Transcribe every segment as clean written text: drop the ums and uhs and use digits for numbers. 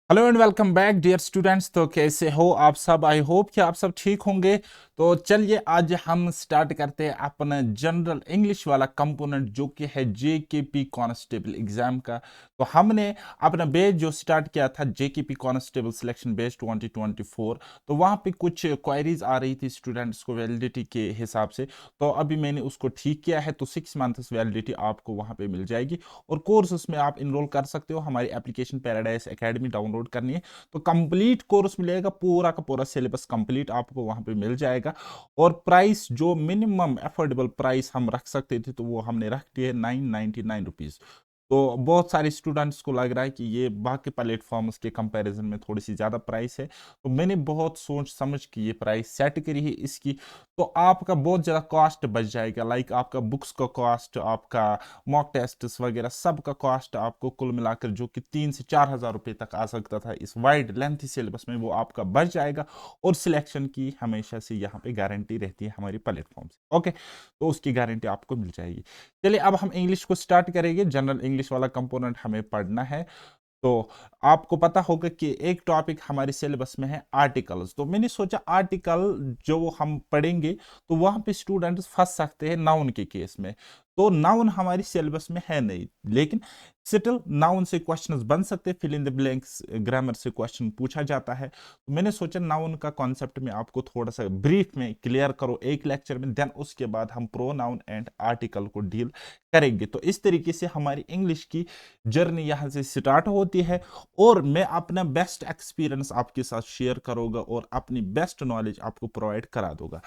Hello and welcome back dear students. तो कैसे हो आप सब? आई होप कि आप सब ठीक होंगे। तो चलिए आज हम स्टार्ट करते हैं अपना जनरल इंग्लिश वाला कंपोनेंट जो कि है जेकेपी कांस्टेबल एग्जाम का। तो हमने अपना बैच जो स्टार्ट किया था जेकेपी कांस्टेबल सिलेक्शन बैच 2024। तो वहाँ पे कुछ क्वायरीज आ रही थी स्टूडेंट्स को वैलिडिटी के हिसाब से। तो अभी मैंने उसको ठीक किया है, तो 6 मंथ्स वैलिडिटी आपको वहाँ पे मिल जाएगी और कोर्स उसमें आप इनरोल कर सकते हो। हमारी एप्लीकेशन पैराडाइज एकेडमी डाउनलोड करनी है तो कंप्लीट कोर्स मिलेगा, पूरा का पूरा सिलेबस कंप्लीट आपको वहां पे मिल जाएगा। और प्राइस जो मिनिमम एफोर्डेबल प्राइस हम रख सकते थे तो वो हमने रख दिया है 999 रुपीज। तो बहुत सारे स्टूडेंट्स को लग रहा है कि ये बाकी प्लेटफॉर्म्स के कंपैरिजन में थोड़ी सी ज़्यादा प्राइस है, तो मैंने बहुत सोच समझ के ये प्राइस सेट करी है इसकी। तो आपका बहुत ज़्यादा कॉस्ट बच जाएगा, लाइक आपका बुक्स का कॉस्ट, आपका मॉक टेस्ट्स वगैरह सब का कॉस्ट आपको कुल मिलाकर जो कि 3 से 4 हज़ार रुपये तक आ सकता था इस वाइड लेंथी सिलेबस में, वो आपका बच जाएगा। और सिलेक्शन की हमेशा से यहाँ पे गारंटी रहती है हमारी प्लेटफॉर्म से। ओके, तो उसकी गारंटी आपको मिल जाएगी। चलिए अब हम इंग्लिश को स्टार्ट करेंगे। जनरल इंग्लिश वाला कंपोनेंट हमें पढ़ना है। तो आपको पता होगा कि एक टॉपिक हमारे सिलेबस में है आर्टिकल्स। तो मैंने सोचा आर्टिकल जो हम पढ़ेंगे तो वहां पे स्टूडेंट्स फंस सकते हैं नाउन के केस में। तो नाउन हमारी सिलेबस में है नहीं, लेकिन स्टिल नाउन से क्वेश्चंस बन सकते हैं, fill in the blanks grammar से क्वेश्चन पूछा जाता है। तो मैंने सोचा नाउन का कॉन्सेप्ट में आपको थोड़ा सा ब्रीफ में क्लियर करो एक लेक्चर में, देन उसके बाद हम प्रोनाउन एंड आर्टिकल को डील करेंगे। तो इस तरीके से हमारी इंग्लिश की जर्नी यहाँ से स्टार्ट होती है और मैं अपना बेस्ट एक्सपीरियंस आपके साथ शेयर करूंगा और अपनी बेस्ट नॉलेज आपको प्रोवाइड करा दूंगा।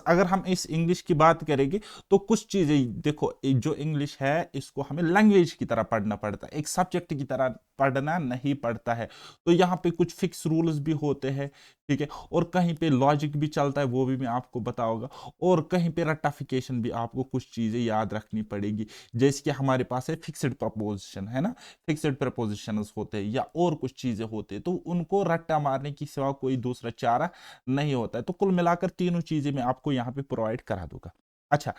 अगर हम इस इंग्लिश की बात करेंगे तो कुछ चीजें देखो, जो इंग्लिश है इसको हमें लैंग्वेज की तरह पढ़ना पड़ता है, एक सब्जेक्ट की तरह पढ़ना नहीं पड़ता है। तो यहाँ पे कुछ फिक्स रूल्स भी होते हैं, ठीक है, और कहीं पे लॉजिक भी चलता है, वो भी मैं आपको बताऊंगा। और कहीं पे रट्टाफिकेशन भी आपको कुछ चीजें याद रखनी पड़ेगी, जैसे कि हमारे पास है फिक्स्ड प्रपोजिशन, है ना, फिक्स्ड प्रपोजिशंस होते हैं या और कुछ चीजें होते हैं, तो उनको रट्टा मारने की सिवा कोई दूसरा चारा नहीं होता है। तो कुल मिलाकर तीनों चीजें मैं आपको यहाँ पे प्रोवाइड करा दूंगा। अच्छा,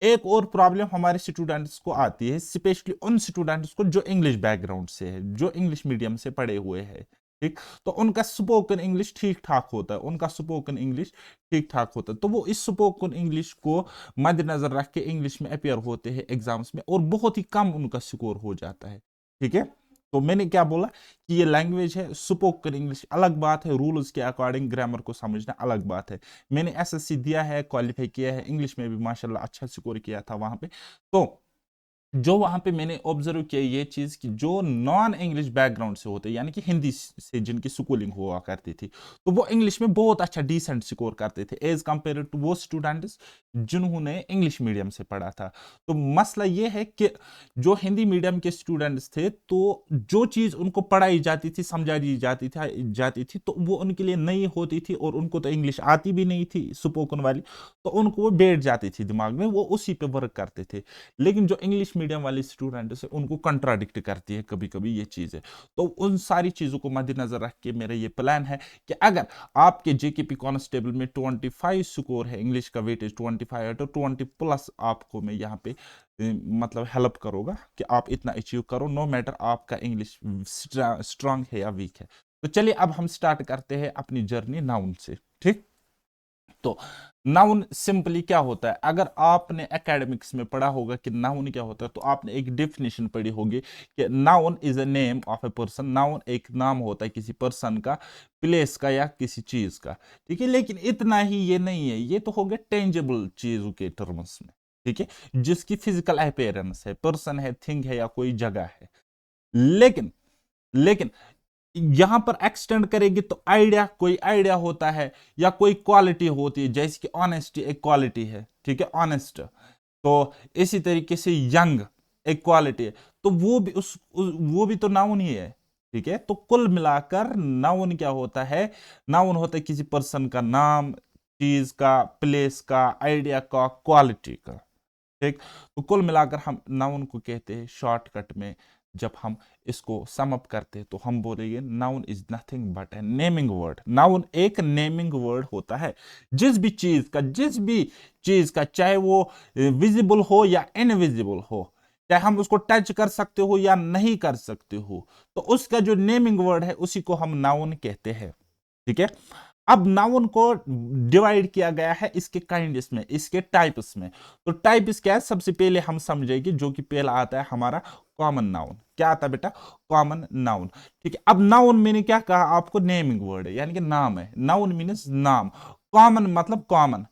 एक और प्रॉब्लम हमारे स्टूडेंट्स को आती है, स्पेशली उन स्टूडेंट्स को जो इंग्लिश बैकग्राउंड से है, जो इंग्लिश मीडियम से पढ़े हुए हैं, ठीक। तो उनका स्पोकन इंग्लिश ठीक ठाक होता है, उनका स्पोकन इंग्लिश ठीक ठाक होता है, तो वो इस स्पोकन इंग्लिश को मद्देनजर रख के इंग्लिश में अपेयर होते हैं एग्जाम्स में और बहुत ही कम उनका स्कोर हो जाता है, ठीक है। तो मैंने क्या बोला कि ये लैंग्वेज है, स्पोकन इंग्लिश अलग बात है, रूल्स के अकॉर्डिंग ग्रामर को समझना अलग बात है। मैंने एसएससी दिया है, क्वालिफाई किया है, इंग्लिश में भी माशाल्लाह अच्छा स्कोर किया था वहां पे। तो जो वहां पे मैंने ऑब्जर्व किया ये चीज कि जो नॉन इंग्लिश बैकग्राउंड से होते, यानी कि हिंदी से जिनकी स्कूलिंग हुआ करती थी, तो वो इंग्लिश में बहुत अच्छा डिसेंट स्कोर करते थे एज कंपेयर टू वो स्टूडेंट्स जिन्होंने इंग्लिश मीडियम से पढ़ा था। तो मसला ये है कि जो हिंदी मीडियम के स्टूडेंट्स थे, तो जो चीज उनको पढ़ाई जाती थी, समझाई जाती थी तो वो उनके लिए नई होती थी और उनको तो इंग्लिश आती भी नहीं थी स्पोकन वाली, तो उनको वो बैठ जाती थी दिमाग में, वो उसी पे वर्क करते थे। लेकिन जो इंग्लिश मीडियम वाले स्टूडेंट्स है उनको कंट्राडिक्ट करती है कभी कभी ये चीजें। तो उन सारी चीजों को मद्देनजर रख के मेरा ये प्लान है कि अगर आपके जेकेपी कांस्टेबल में 25 स्कोर है, इंग्लिश का वेटेज 25 है, तो 20+ आपको मैं यहाँ पे मतलब हेल्प करूंगा कि आप इतना अचीव करो, नो मैटर आपका इंग्लिश स्ट्रांग है या वीक है। तो चलिए अब हम स्टार्ट करते हैं अपनी जर्नी नाउन से, ठीक। तो नाउन सिंपली क्या होता है, अगर आपने एकेडमिक्स में पढ़ा होगा कि नाउन क्या होता है, तो आपने एक डेफिनेशन पढ़ी होगी कि noun is a name of a person. Noun एक नाम होता है किसी पर्सन का, प्लेस का या किसी चीज का, ठीक है। लेकिन इतना ही ये नहीं है, ये तो हो गया टेंजेबल चीजों के टर्म्स में, ठीक है, जिसकी फिजिकल अपेयरेंस है, पर्सन है, थिंग है या कोई जगह है। लेकिन लेकिन यहां पर एक्सटेंड करेंगे तो आइडिया, कोई आइडिया होता है या कोई क्वालिटी होती है, जैसे कि ऑनेस्टी एक क्वालिटी है, ठीक है, ऑनेस्ट। तो इसी तरीके से यंग एक क्वालिटी है, तो वो भी वो भी तो नाउन ही है, ठीक है। तो कुल मिलाकर नाउन क्या होता है, नाउन होता है किसी पर्सन का नाम, चीज का, प्लेस का, आइडिया का, क्वालिटी का, ठीक। तो कुल मिलाकर हम नाउन को कहते हैं शॉर्टकट में, जब हम इसको सम अप करते हैं तो हम बोलेंगे noun is nothing but A naming word. Noun एक नेमिंग वर्ड होता है, जिस भी चीज का, चाहे वो विजिबल हो या इनविजिबल हो, क्या हम उसको टच कर सकते हो या नहीं कर सकते हो, तो उसका जो नेमिंग वर्ड है उसी को हम नाउन कहते हैं। ठीक है, अब नाउन को डिवाइड किया गया है इसके काइंड्स में, इसके टाइप्स में। तो टाइप्स क्या है, सबसे पहले हम समझेंगे जो कि पहला आता है हमारा कॉमन नाउन। क्या आता है बेटा, कॉमन नाउन। ठीक है, अब नाउन मैंने क्या कहा आपको, नेमिंग वर्ड है यानी कि नाम है। नाउन मीन्स नाम, कॉमन मतलब कॉमन।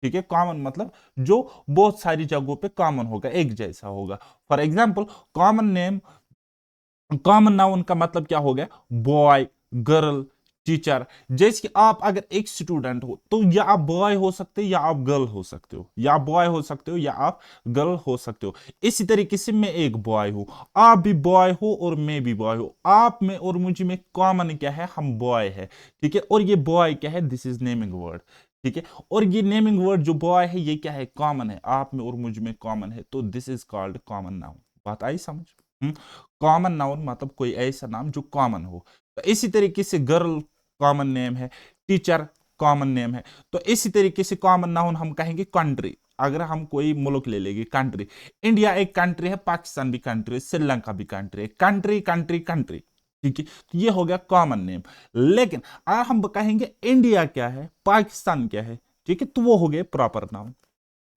ठीक है, कॉमन मतलब जो बहुत सारी जगहों पे कॉमन होगा, एक जैसा होगा। For example common name, common noun का मतलब क्या हो गया, बॉय, गर्ल, टीचर। जैसे कि आप अगर एक स्टूडेंट हो तो या आप बॉय हो सकते हो या आप गर्ल हो सकते हो, या बॉय हो सकते हो या आप गर्ल हो सकते हो। इसी तरीके से मैं एक बॉय हूं, आप भी बॉय हो और मैं भी बॉय हूं। आप में और मुझ में कॉमन क्या है, हम बॉय है। ठीक है, और ये बॉय क्या है, दिस इज नेमिंग वर्ड। ठीक है, और ये नेमिंग वर्ड जो बॉय है ये क्या है, कॉमन है, आप में और मुझ में कॉमन है, तो this is called common noun. बात आई समझ। कॉमन नाउन मतलब कोई ऐसा नाम जो कॉमन हो। तो इसी तरीके से गर्ल कॉमन नेम है, टीचर कॉमन नेम है। तो इसी तरीके से कॉमन नाउन हम कहेंगे कंट्री। अगर हम कोई मुल्क ले लेंगे, कंट्री, इंडिया एक कंट्री है, पाकिस्तान भी कंट्री है, श्रीलंका भी कंट्री है, कंट्री कंट्री कंट्री। ठीक है, तो ये हो गया कॉमन नेम। लेकिन अगर हम कहेंगे इंडिया क्या है, पाकिस्तान क्या है, ठीक है, तो वो हो गए प्रॉपर नाउन,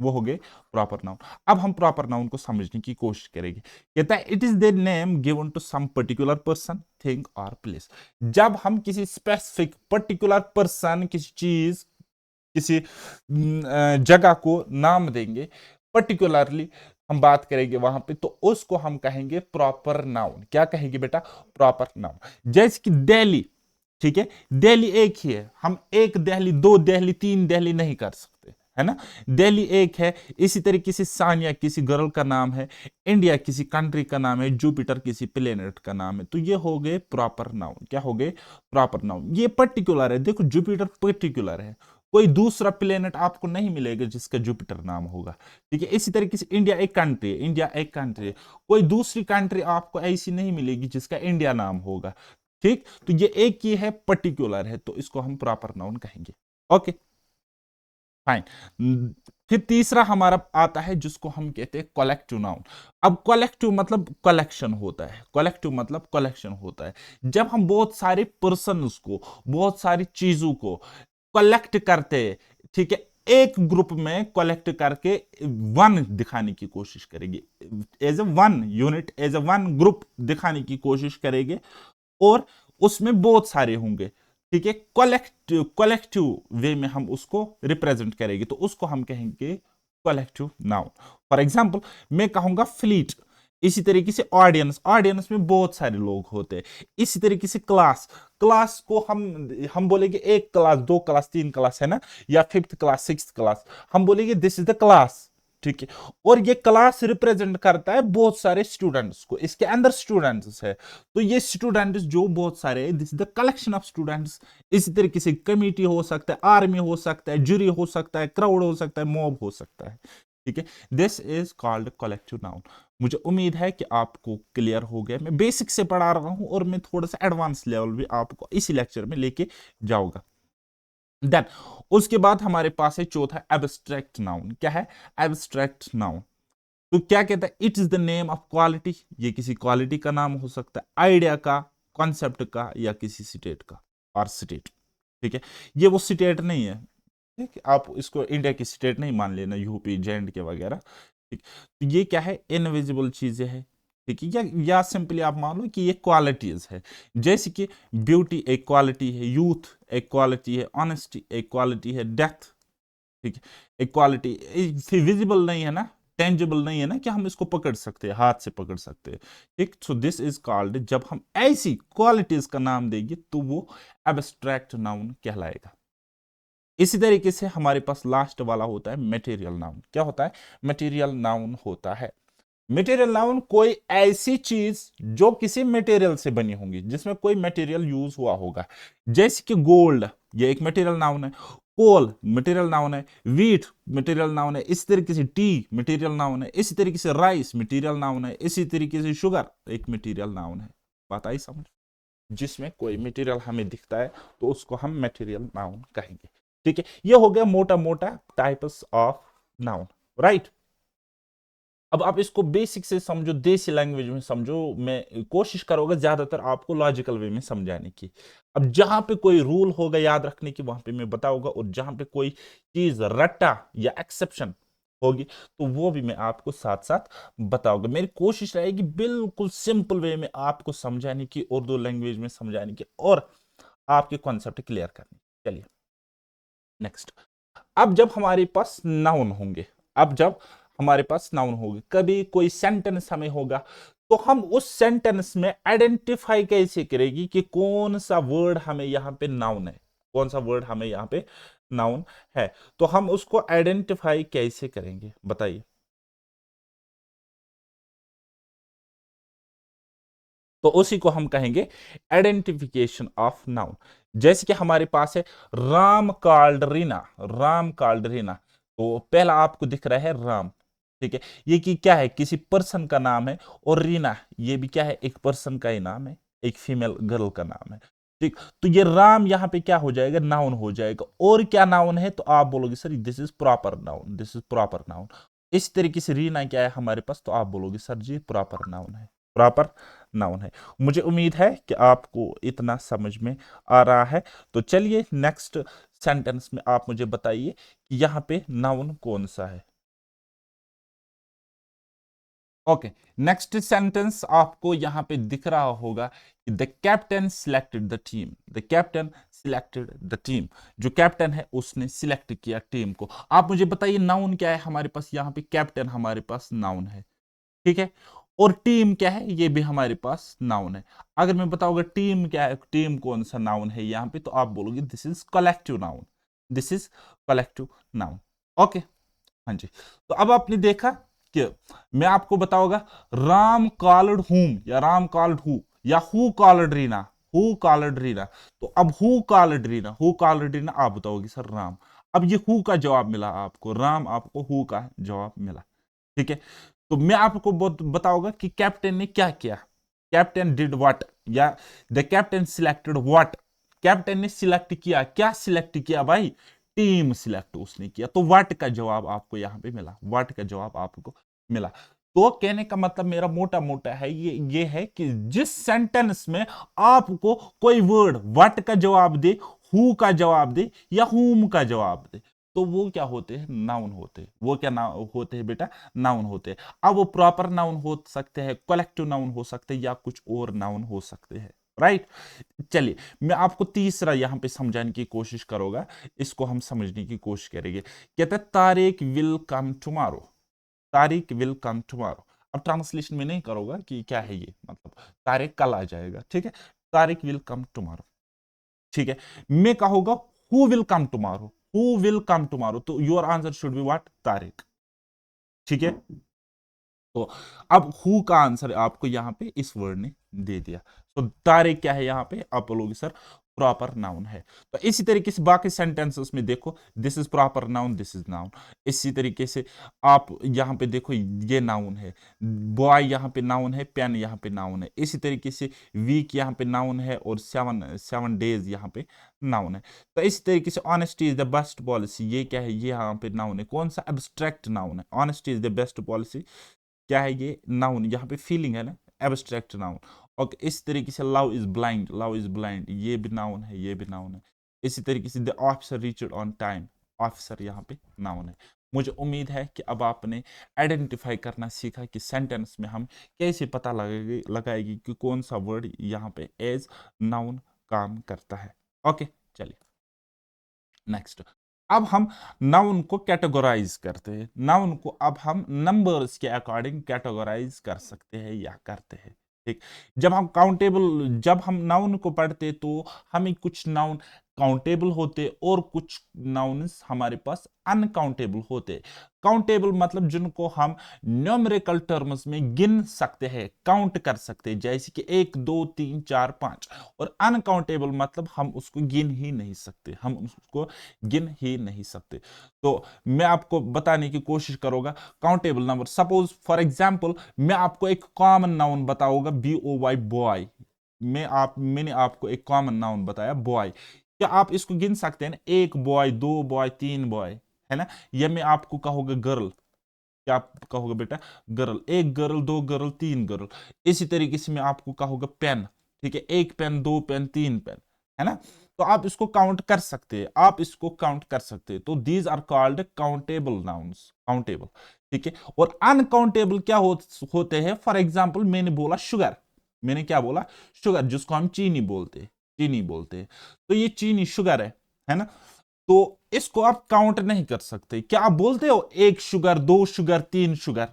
वो हो गए प्रॉपर नाउन। अब हम प्रॉपर नाउन को समझने की कोशिश करेंगे। कहता है it is the name given to some particular person, thing और प्लेस। जब हम किसी स्पेसिफिक पर्टिकुलर पर्सन, किसी चीज, किसी जगह को नाम देंगे, पर्टिकुलरली हम बात करेंगे वहां पे, तो उसको हम कहेंगे प्रॉपर नाउन। क्या कहेंगे बेटा, प्रॉपर नाउन। जैसे कि दिल्ली, ठीक है, दिल्ली एक ही है, हम एक दिल्ली, दो दिल्ली, तीन दिल्ली नहीं कर सकते, है ना, दिल्ली एक है। इसी तरीके से सानिया किसी गर्ल का नाम है, इंडिया किसी कंट्री का नाम है, जुपिटर किसी प्लेनेट का नाम है। तो ये हो गए प्रॉपर नाउन। क्या हो गए, प्रॉपर नाउन। ये पर्टिकुलर है, देखो जुपिटर पर्टिकुलर है, कोई दूसरा प्लेनेट आपको नहीं मिलेगा जिसका जुपिटर नाम होगा। ठीक है, इसी तरीके से इंडिया एक कंट्री है, इंडिया एक कंट्री है, कोई दूसरी कंट्री आपको ऐसी नहीं मिलेगी जिसका इंडिया नाम होगा। ठीक, तो ये एक ही है, पर्टिकुलर है, तो इसको हम प्रॉपर नाउन कहेंगे। Okay fine. फिर तीसरा हमारा आता है जिसको हम कहते हैं कलेक्टिव नाउन। अब कलेक्टिव मतलब कलेक्शन होता है, कलेक्टिव मतलब कलेक्शन होता है। जब हम बहुत सारे पर्सन्स को, बहुत सारी चीजों को कलेक्ट करते हैं, ठीक है, एक ग्रुप में कलेक्ट करके वन दिखाने की कोशिश करेंगे, as a one unit, as a one group दिखाने की कोशिश करेंगे, और उसमें बहुत सारे होंगे। ठीक है, कलेक्टिव वे में हम उसको रिप्रेजेंट करेंगे, तो उसको हम कहेंगे कलेक्टिव नाउन। फॉर एग्जाम्पल मैं कहूंगा फ्लीट। इसी तरीके से ऑडियंस, ऑडियंस में बहुत सारे लोग होते हैं। इसी तरीके से क्लास, क्लास को हम बोलेंगे एक क्लास, दो क्लास, तीन क्लास, है ना, या फिफ्थ क्लास, सिक्स क्लास, हम बोलेंगे दिस इज द क्लास। ठीक है, और ये क्लास रिप्रेजेंट करता है बहुत सारे स्टूडेंट्स को, इसके अंदर स्टूडेंट्स है, तो ये स्टूडेंट्स जो बहुत सारे, this is the collection of students. इसी तरीके से कमिटी हो सकता है, आर्मी हो सकता है, जूरी हो सकता है, क्राउड हो सकता है, मॉब हो सकता है। ठीक है, this is called collective noun. मुझे उम्मीद है कि आपको क्लियर हो गया। मैं बेसिक से पढ़ा रहा हूं और मैं थोड़ा सा एडवांस लेवल भी आपको इसी लेक्चर में लेके जाऊंगा। देन उसके बाद हमारे पास है चौथा एब्स्ट्रैक्ट नाउन। क्या है, एब्स्ट्रैक्ट नाउन। तो क्या कहता है, it is the name of quality. ये किसी क्वालिटी का नाम हो सकता है, आइडिया का, कॉन्सेप्ट का, या किसी स्टेट का, और स्टेट। ठीक है, ये वो स्टेट नहीं है, ठीक है, आप इसको इंडिया की स्टेट नहीं मान लेना, यूपी जेएंड के वगैरह। ठीक, तो ये क्या है, इनविजिबल चीजें हैं। ठीक है, या सिंपली आप मान लो कि ये क्वालिटीज है। जैसे कि ब्यूटी एक क्वालिटी है, यूथ एक क्वालिटी है, ऑनेस्टी एक क्वालिटी है, डेथ, ठीक है, एक क्वालिटी। विजिबल नहीं है ना, टेंजिबल नहीं है ना कि हम इसको पकड़ सकते हैं, हाथ से पकड़ सकते हैं। ठीक, सो दिस इज कॉल्ड, जब हम ऐसी क्वालिटीज का नाम देंगे तो वो एब्स्ट्रैक्ट नाउन कहलाएगा। इसी तरीके से हमारे पास लास्ट वाला होता है मटेरियल नाउन। क्या होता है, मटेरियल नाउन होता है, मटेरियल नाउन कोई ऐसी चीज जो किसी मटेरियल से बनी होंगी, जिसमें कोई मटेरियल यूज हुआ होगा। जैसे कि गोल्ड, ये एक मटेरियल नाउन है, कोल मटेरियल नाउन है, वीट मटेरियल नाउन है, इसी तरीके से टी मटेरियल नाउन है, इसी तरीके से राइस मटेरियल नाउन है, इसी तरीके से शुगर एक मटेरियल नाउन है। बात आई समझ। जिसमें कोई मटेरियल हमें दिखता है तो उसको हम मटेरियल नाउन कहेंगे। ठीक है, ये हो गया मोटा मोटा टाइप्स ऑफ नाउन, राइट। अब आप इसको बेसिक से समझो, देसी लैंग्वेज में समझो, मैं कोशिश करूंगा ज्यादातर आपको लॉजिकल वे में समझाने की। अब जहां पे कोई रूल होगा याद रखने की वहां पे मैं बताऊंगा, और जहां पे कोई चीज रट्टा या एक्सेप्शन होगी तो वो भी मैं आपको साथ साथ बताऊंगा। मेरी कोशिश रहेगी बिल्कुल सिंपल वे में आपको समझाने की, उर्दू लैंग्वेज में समझाने की, और आपके कॉन्सेप्ट क्लियर करने। चलिए नेक्स्ट। अब जब हमारे पास नाउन होंगे, अब जब हमारे पास नाउन होंगे, कभी कोई सेंटेंस हमें होगा, तो हम उस सेंटेंस में आइडेंटिफाई कैसे करेगी कि कौन सा वर्ड हमें यहां पे नाउन है, कौन सा वर्ड हमें यहां पे नाउन है, तो हम उसको आइडेंटिफाई कैसे करेंगे बताइए। तो उसी को हम कहेंगे आइडेंटिफिकेशन ऑफ नाउन। जैसे कि हमारे पास है राम कॉल्ड रीना, राम कॉल्ड रीना, तो पहला आपको दिख रहा है राम, ठीक है, ये कि क्या है, किसी पर्सन का नाम है, और रीना ये भी क्या है, एक पर्सन का ही नाम है, एक फीमेल गर्ल का नाम है, ठीक। तो ये राम यहां पे क्या हो जाएगा, नाउन हो जाएगा। और क्या नाउन है, तो आप बोलोगे sir this is proper noun, this is proper noun. इस तरीके से रीना क्या है हमारे पास, तो आप बोलोगे सर जी प्रॉपर नाउन है, प्रॉपर नाउन है। मुझे उम्मीद है कि आपको इतना समझ में आ रहा है। तो चलिए नेक्स्ट सेंटेंस में आप मुझे बताइए कि यहां पे नाउन कौन सा है। ओके, नेक्स्ट सेंटेंस आपको यहां पे दिख रहा होगा कि the captain selected the team, the captain selected the team, जो कैप्टन है उसने सिलेक्ट किया टीम को। आप मुझे बताइए नाउन क्या है हमारे पास, यहां पे कैप्टन हमारे पास नाउन है, ठीक है, और टीम क्या है, ये भी हमारे पास नाउन है। अगर मैं बताऊंगा टीम क्या है, टीम कौन सा नाउन है यहां पे, तो आप बोलोगे this is collective noun, this is collective noun. Okay, हाँ जी। तो अब आपने देखा कि मैं आपको बताऊंगा राम कॉल्ड हुम, या राम कॉल्ड हु, या who called Reena, who called Reena. तो अब who called Reena, who called Reena, आप बताओगे सर राम। अब ये हु का जवाब मिला आपको, राम आपको हु का जवाब मिला, ठीक है। तो मैं आपको बताऊंगा कि कैप्टन ने क्या किया, कैप्टन डिड व्हाट, या the captain selected what, captain ने सिलेक्ट किया, क्या सिलेक्ट किया भाई, टीम सिलेक्ट उसने किया। तो व्हाट का जवाब आपको यहां पे मिला, व्हाट का जवाब आपको मिला। तो कहने का मतलब मेरा मोटा मोटा है ये है कि जिस सेंटेंस में आपको कोई वर्ड व्हाट का जवाब दे, हु का जवाब दे, या हुम का जवाब दे, तो वो क्या होते हैं, नाउन होते हैं। वो क्या नाउन होते हैं बेटा, नाउन होते हैं। अब वो प्रॉपर नाउन हो सकते हैं, कलेक्टिव नाउन हो सकते हैं, या कुछ और नाउन हो सकते हैं, राइट। चलिए मैं आपको तीसरा यहां पे समझाने की कोशिश करूंगा, इसको हम समझने की कोशिश करेंगे। कहता है Tariq will come tomorrow, Tariq will come tomorrow. अब ट्रांसलेशन में नहीं करूंगा कि क्या है ये, मतलब तारिक कल आ जाएगा, ठीक है, तारिक विल कम टुमारो, ठीक है। मैं कहूंगा who will come tomorrow, who will come tomorrow, तो your answer should be what, Tariq, ठीक है। तो अब हु का आंसर आपको यहां पे इस वर्ड ने दे दिया। तो तारे क्या है यहां पे, आप बोलोगे सर प्रॉपर नाउन है। तो इसी तरीके से बाकी सेंटेंसेस में देखो, this is proper noun, this is noun. इसी तरीके से आप यहां पे देखो, ये नाउन है, बॉय यहां पे नाउन है, पेन यहां पे नाउन है। इसी तरीके से वीक यहां पे नाउन है, और सेवन सेवन डेज यहां पे नाउन है। तो इसी तरीके से honesty is the best policy, ये क्या है, ये यहाँ पे नाउन है, कौन सा, एब्स्ट्रैक्ट नाउन है। Honesty is the best policy क्या है, ये नाउन, यहाँ पे फीलिंग है ना, एब्स्ट्रैक्ट नाउन। और इस तरीके से love is blind, love is blind, ये भी नाउन है, ये भी नाउन है। इसी तरीके से the officer reached on time, officer यहाँ पे नाउन है। मुझे उम्मीद है कि अब आपने आइडेंटिफाई करना सीखा कि सेंटेंस में हम कैसे पता लगाएगी कि कौन सा वर्ड यहाँ पे एज नाउन काम करता है। ओके, चलिए नेक्स्ट। अब हम नाउन को कैटेगराइज करते हैं, नाउन को अब हम नंबर्स के अकॉर्डिंग कैटेगराइज कर सकते हैं या करते हैं, ठीक। जब हम काउंटेबल, जब हम नाउन को पढ़ते तो हमें कुछ नाउन काउंटेबल होते और कुछ नाउन्स हमारे पास अनकाउंटेबल होते। काउंटेबल मतलब जिनको हम न्यूमेरिकल टर्म्स में गिन सकते हैं, काउंट कर सकते हैं, जैसे कि 1 2 3 4 5। और अनकाउंटेबल मतलब हम उसको गिन ही नहीं सकते, हम उसको गिन ही नहीं सकते। तो मैं आपको बताने की कोशिश करूंगा countable number. Suppose for example मैं आपको एक कॉमन नाउन बताऊंगा, BOY बॉय। मैंने आपको एक कॉमन नाउन बताया बॉय, क्या आप इसको गिन सकते हैं ना, 1 बॉय 2 बॉय 3 बॉय, है ना। या मैं आपको कहूंगा गर्ल, क्या आपका होगा बेटा, गर्ल, एक गर्ल, दो गर्ल, तीन गर्ल। इसी तरीके से मैं आपको क्या होगा, पेन, ठीक है, एक पेन, दो पेन, तीन पेन, है ना। तो आप इसको काउंट कर सकते हैं, आप इसको काउंट कर सकते हैं। तो these are called countable nouns, countable, ठीक है। और अनकाउंटेबल क्या होते हैं, फॉर एग्जाम्पल मैंने बोला शुगर, मैंने क्या बोला, शुगर, जिसको हम चीनी बोलते हैं, चीनी बोलते हैं। तो ये चीनी शुगर है ना। तो इसको आप काउंट नहीं कर सकते। क्या आप बोलते हो एक शुगर, दो शुगर, तीन शुगर,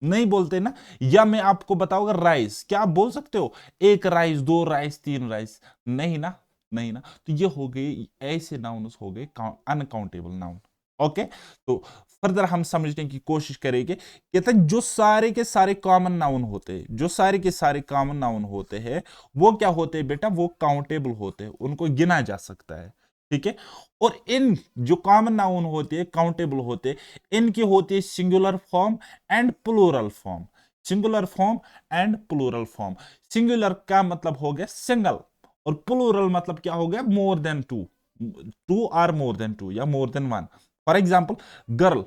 नहीं बोलते ना। या मैं आपको बताऊंगा राइस, क्या आप बोल सकते हो एक राइस, दो राइस, तीन राइस, नहीं ना, नहीं ना। तो ये हो गए ऐसे नाउन, हो गए अनकाउंटेबल नाउन। ओके, तो फर्दर हम समझने की कोशिश करेंगे। कहते हैं जो सारे के सारे कॉमन नाउन होते हैं, जो सारे के सारे कॉमन नाउन होते हैं, वो क्या होते हैं बेटा, वो काउंटेबल होते हैं, उनको गिना जा सकता है, ठीक है। और इन जो कॉमन नाउन होते हैं, काउंटेबल होते हैं, इनकी होती है singular form and plural form, singular form and plural form. Singular का मतलब हो गया सिंगल, और प्लूरल मतलब क्या हो गया, more than two, two are more than two, या more than one. For example girl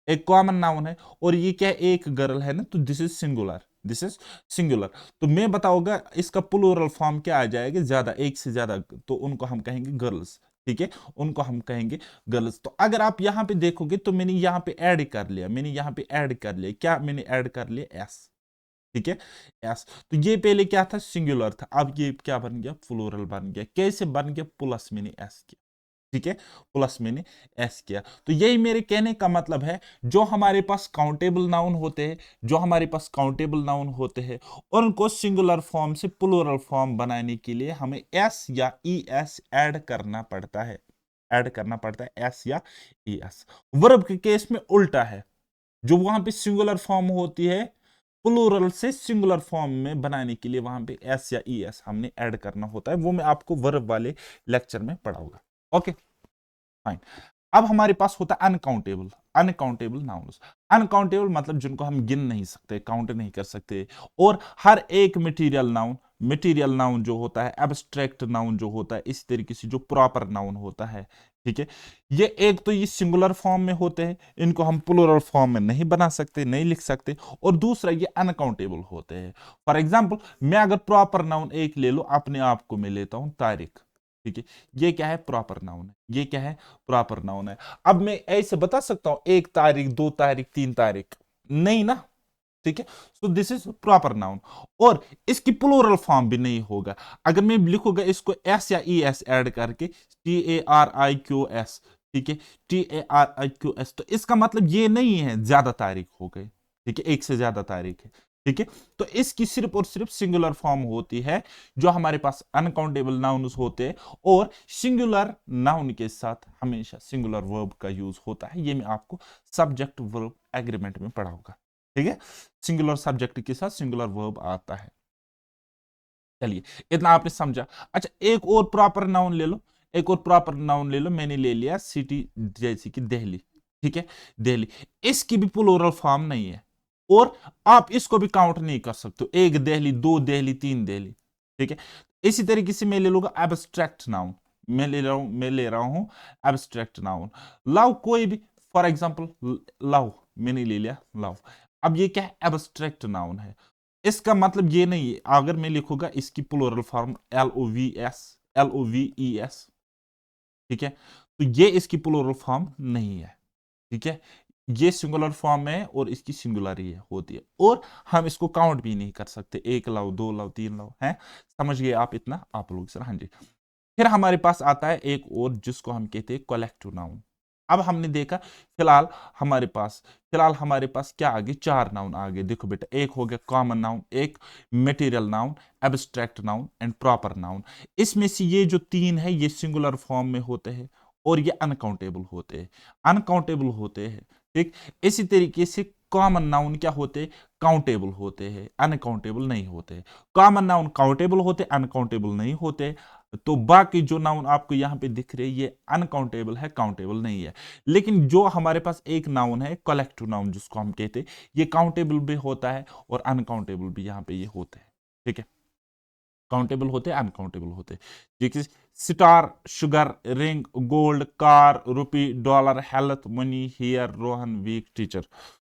एक कॉमन नाउन है, और ये क्या है, एक गर्ल है ना, तो this is singular, this is singular. तो मैं बताऊंगा इसका प्लूरल फॉर्म क्या आ जाएगा, ज्यादा, एक से ज्यादा, तो उनको हम कहेंगे गर्ल्स, ठीक है, उनको हम कहेंगे गर्ल्स। तो अगर आप यहां पे देखोगे तो मैंने यहां पे ऐड कर लिया, मैंने यहां पे ऐड कर लिया, क्या मैंने ऐड कर लिया, एस, ठीक है, एस। तो ये पहले क्या था, सिंगुलर था, अब ये क्या बन गया, प्लूरल बन गया। कैसे बन गया, प्लस मैंने एस किया, ठीक है, प्लस मैंने एस किया। तो यही मेरे कहने का मतलब है, जो हमारे पास काउंटेबल नाउन होते हैं, जो हमारे पास काउंटेबल नाउन होते हैं, उनको सिंगुलर फॉर्म से प्लूरल फॉर्म बनाने के लिए हमें एस या ई एस ऐड करना पड़ता है, ऐड करना पड़ता है, एस या ई एस। वर्ब के केस में उल्टा है, जो वहां पे सिंगुलर फॉर्म होती है, प्लूरल से सिंगुलर फॉर्म में बनाने के लिए वहां पे एस या ई एस हमने ऐड करना होता है। वो मैं आपको वर्ब वाले लेक्चर में पढ़ाऊंगा। Okay, fine. अब हमारे पास होता है अनकाउंटेबल, अनकाउंटेबल नाउन्स। अनकाउंटेबल मतलब जिनको हम गिन नहीं सकते, काउंट नहीं कर सकते। और हर एक मटेरियल नाउन, मटेरियल नाउन जो होता है, एब्स्ट्रैक्ट नाउन जो होता है, इस तरीके से जो प्रॉपर नाउन होता है, ठीक है, ये एक तो ये सिंगुलर फॉर्म में होते हैं, इनको हम प्लूरल फॉर्म में नहीं बना सकते, नहीं लिख सकते। और दूसरा ये अनकाउंटेबल होते हैं। फॉर एग्जाम्पल मैं अगर प्रॉपर नाउन एक ले लो, अपने आप को मैं लेता हूं तारिक, ठीक है, ये क्या है, प्रॉपर नाउन है, ये क्या है, प्रॉपर नाउन है। अब मैं ऐसे बता सकता हूं एक तारीख, दो तारीख, तीन तारीख, नहीं ना, ठीक है। So this is proper noun. और इसकी प्लूरल फॉर्म भी नहीं होगा। अगर मैं लिखूंगा इसको एस या ई एस ऐड करके, TARIQS, ठीक है, TARIQS, तो इसका मतलब ये नहीं है ज्यादा तारीख हो गई, ठीक है, एक से ज्यादा तारीख है, ठीक है। तो इसकी सिर्फ और सिर्फ सिंगुलर फॉर्म होती है, जो हमारे पास अनकाउंटेबल नाउन होते हैं। और सिंगुलर नाउन के साथ हमेशा सिंगुलर वर्ब का यूज होता है। ये मैं आपको सब्जेक्ट वर्ब एग्रीमेंट में पढ़ाऊंगा, ठीक है। सिंगुलर सब्जेक्ट के साथ सिंगुलर वर्ब आता है। चलिए, इतना आपने समझा। अच्छा, एक और प्रॉपर नाउन ले लो, एक और प्रॉपर नाउन ले लो। मैंने ले लिया सिटी, जैसे कि दिल्ली, ठीक है, दिल्ली। इसकी भी प्लूरल फॉर्म नहीं है, और आप इसको भी काउंट नहीं कर सकते, एक दिल्ली, दो दिल्ली, तीन दिल्ली, ठीक है। इसी तरीके से मैं ले लूंगा एब्स्ट्रैक्ट नाउन, मैं ले रहा हूं एब्स्ट्रैक्ट नाउन। लव, कोई भी, फॉर एग्जांपल लव, मैंने ले लिया लव। अब ये क्या है, एब्स्ट्रैक्ट नाउन है। इसका मतलब ये नहीं है, अगर मैं लिखूंगा इसकी प्लूरल फॉर्म LOVES, ठीक है, तो ये इसकी प्लूरल फॉर्म नहीं है, ठीक है। ये सिंगुलर फॉर्म है, और इसकी सिंगुलर ही होती है। और हम इसको काउंट भी नहीं कर सकते, एक लव, दो लव, तीन लव, है, समझ गए आप इतना, आप लोग सर, हाँ जी। फिर हमारे पास आता है एक और, जिसको हम कहते हैं कलेक्टिव नाउन। अब हमने देखा, फिलहाल हमारे पास क्या आ गए, चार नाउन आ गए। देखो बेटा, एक हो गया कॉमन नाउन, एक material noun, abstract noun and proper noun. इसमें से ये जो तीन है, ये सिंगुलर फॉर्म में होते हैं, और ये अनकाउंटेबल होते हैं, अनकाउंटेबल होते हैं, ठीक। इसी तरीके से कॉमन नाउन क्या होते हैं, काउंटेबल होते हैं, अनकाउंटेबल नहीं होते। कॉमन नाउन काउंटेबल होते, अनकाउंटेबल नहीं होते। तो बाकी जो नाउन आपको यहां पे दिख रहे हैं, ये अनकाउंटेबल है, काउंटेबल नहीं है। लेकिन जो हमारे पास एक नाउन है कलेक्टिव नाउन, जिसको हम कहते हैं, ये काउंटेबल भी होता है, और अनकाउंटेबल भी यहां पे ये होते हैं, ठीक है। काउंटेबल होते हैं, अनकाउंटेबल होते हैं। जैसे star, sugar, ring, gold, car, rupee, dollar, health, money, hair, Rohan, week, teacher.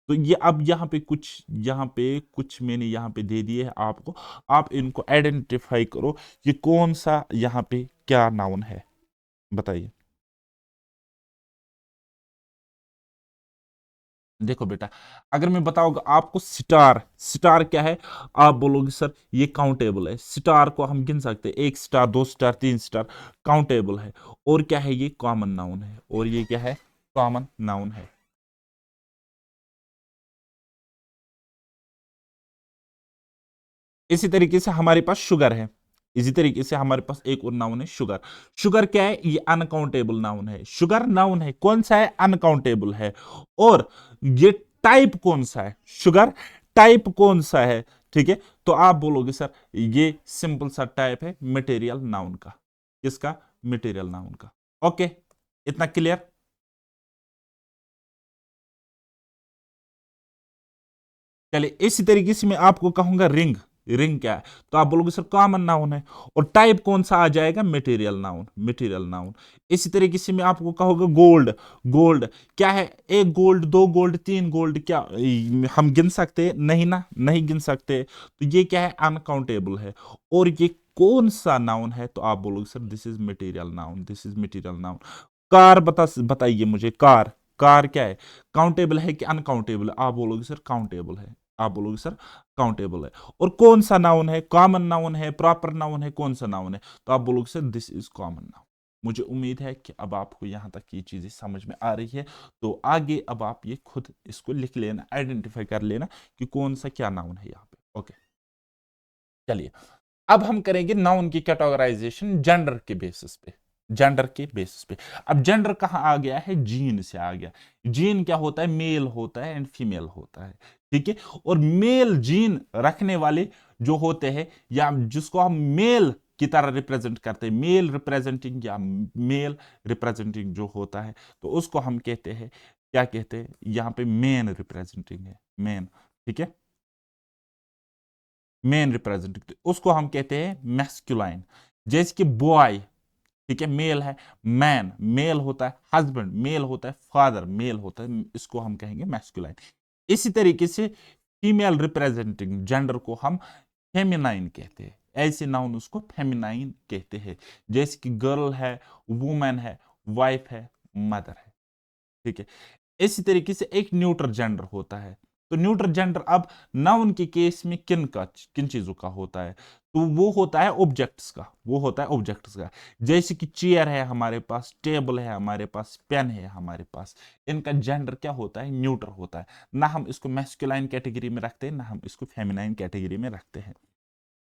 तो ये अब यहाँ पे कुछ मैंने यहाँ पे दे दिए है आपको, आप इनको आइडेंटिफाई करो कि कौन सा यहाँ पे क्या नाउन है, बताइए। देखो बेटा, अगर मैं बताऊंगा आपको स्टार, स्टार क्या है, आप बोलोगे सर ये काउंटेबल है, स्टार को हम गिन सकते हैं, एक स्टार, दो स्टार, तीन स्टार, काउंटेबल है। और क्या है, ये कॉमन नाउन है, और ये क्या है, कॉमन नाउन है। इसी तरीके से हमारे पास शुगर है, इसी तरीके से हमारे पास एक और नाउन है शुगर। शुगर क्या है, ये अनकाउंटेबल नाउन है, शुगर नाउन है, कौन सा है, अनकाउंटेबल है। और ये टाइप कौन सा है, शुगर टाइप कौन सा है, ठीक है। तो आप बोलोगे सर ये सिंपल सा टाइप है मटेरियल नाउन का, किसका, मटेरियल नाउन का। ओके, इतना क्लियर। चलिए इसी तरीके से मैं आपको कहूंगा रिंग, रिंग क्या है, तो आप बोलोगे सर कॉमन नाउन है, और टाइप कौन सा आ जाएगा, मटेरियल नाउन, मटेरियल नाउन। इसी तरीके से मैं आपको कहूंगा गोल्ड, गोल्ड क्या है, एक गोल्ड, दो गोल्ड, तीन गोल्ड, क्या हम गिन सकते हैं, नहीं ना, नहीं गिन सकते, तो ये क्या है, अनकाउंटेबल है। और ये कौन सा नाउन है, तो आप बोलोगे sir this is material noun, this is material noun. Car बताइए मुझे, कार, कार क्या है, काउंटेबल है कि अनकाउंटेबल है, आप बोलोगे सर काउंटेबल है, आप बोलोगे सर काउंटेबल है। और कौन सा नाउन है, कॉमन नाउन है, प्रॉपर नाउन है, कौन सा नाउन है, तो आप बोलोगे sir this is common noun. मुझे उम्मीद है कि अब आपको यहां तक ये चीजें समझ में आ रही है, तो आगे अब आप ये खुद इसको लिख लेना, आइडेंटिफाई कर लेना कि कौन सा क्या नाउन है यहाँ पे। ओके, चलिए अब हम करेंगे नाउन की कैटेगराइजेशन जेंडर के बेसिस पे, जेंडर के बेसिस पे। अब जेंडर कहाँ आ गया है, जीन से आ गया। जीन क्या होता है, मेल होता है एंड फीमेल होता है, ठीक है। और मेल जीन रखने वाले जो होते हैं, या जिसको हम मेल की तरह रिप्रेजेंट करते हैं, मेल रिप्रेजेंटिंग या मेल रिप्रेजेंटिंग जो होता है, तो उसको हम कहते हैं, क्या कहते हैं, यहाँ पे मेन रिप्रेजेंटिंग है, मेन, ठीक है, मेन रिप्रेजेंटेटिव, उसको हम कहते हैं मैस्कुलाइन। जैसे कि बॉय, ठीक है, मेल है, मैन मेल होता है, हस्बैंड मेल होता है, फादर मेल होता है, इसको हम कहेंगे मैस्कुलाइन। इसी तरीके से फीमेल रिप्रेजेंटिंग जेंडर को हम फेमिनाइन कहते हैं, ऐसे नाउन उसको फेमिनाइन कहते हैं। जैसे कि गर्ल है, वुमेन है, वाइफ है, मदर है, ठीक है। इसी तरीके से एक न्यूट्रल जेंडर होता है। तो न्यूट्रल जेंडर अब नाउन के केस में किन चीजों का होता है, तो वो होता है ऑब्जेक्ट्स का, वो होता है ऑब्जेक्ट्स का। जैसे कि चेयर है हमारे पास, टेबल है हमारे पास, पेन है हमारे पास, इनका जेंडर क्या होता है, न्यूट्रल होता है। ना हम इसको मैस्कुलाइन कैटेगरी में रखते हैं, ना हम इसको फेमिनाइन कैटेगरी में रखते हैं।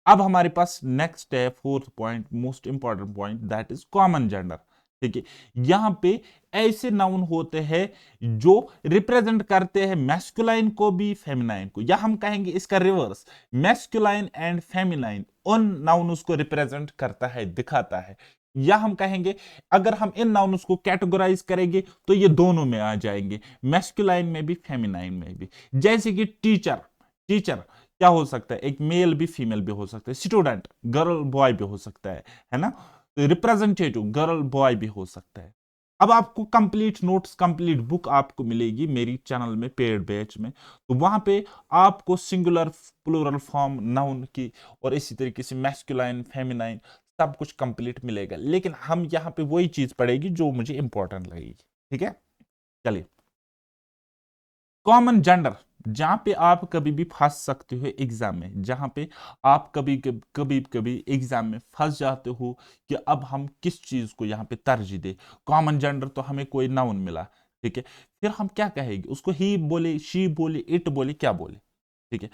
अब हमारे पास नेक्स्ट है fourth point, most important point, that is common gender, ठीक है। यहां पे ऐसे नाउन होते हैं जो रिप्रेजेंट करते हैं मैस्कुलाइन को भी, फेमिनाइन को, या हम कहेंगे इसका रिवर्स, मैस्कुलाइन एंड फेमिनाइन उन नाउन को रिप्रेजेंट करता है, दिखाता है। या हम कहेंगे अगर हम इन नाउन को कैटेगराइज करेंगे तो ये दोनों में आ जाएंगे, मैस्कुलाइन में भी, फेमिनाइन में भी। जैसे कि टीचर, टीचर क्या हो सकता है, एक मेल भी फीमेल भी हो सकता है, स्टूडेंट गर्ल बॉय भी हो सकता है ना, रिप्रेजेंटेटिव गर्ल बॉय भी हो सकता है। अब आपको कंप्लीट नोट्स, कंप्लीट बुक आपको मिलेगी मेरी चैनल में, पेड बैच में, तो वहां पे आपको सिंगुलर प्लूरल फॉर्म नाउन की, और इसी तरीके से मैस्कुलाइन फेमिनाइन सब कुछ कंप्लीट मिलेगा। लेकिन हम यहाँ पे वही चीज पढ़ेगी जो मुझे इंपॉर्टेंट लगेगी, ठीक है। चलिए, कॉमन जेंडर, जहां पे आप कभी भी फंस सकते हो एग्जाम में, जहां पे आप कभी कभी एग्जाम में फंस जाते हो कि अब हम किस चीज को यहां पे तरजीह दे। कॉमन जेंडर तो हमें कोई नाउन मिला, ठीक है, फिर हम क्या कहेंगे उसको, ही बोले, शी बोले, इट बोले, क्या बोले, ठीक है।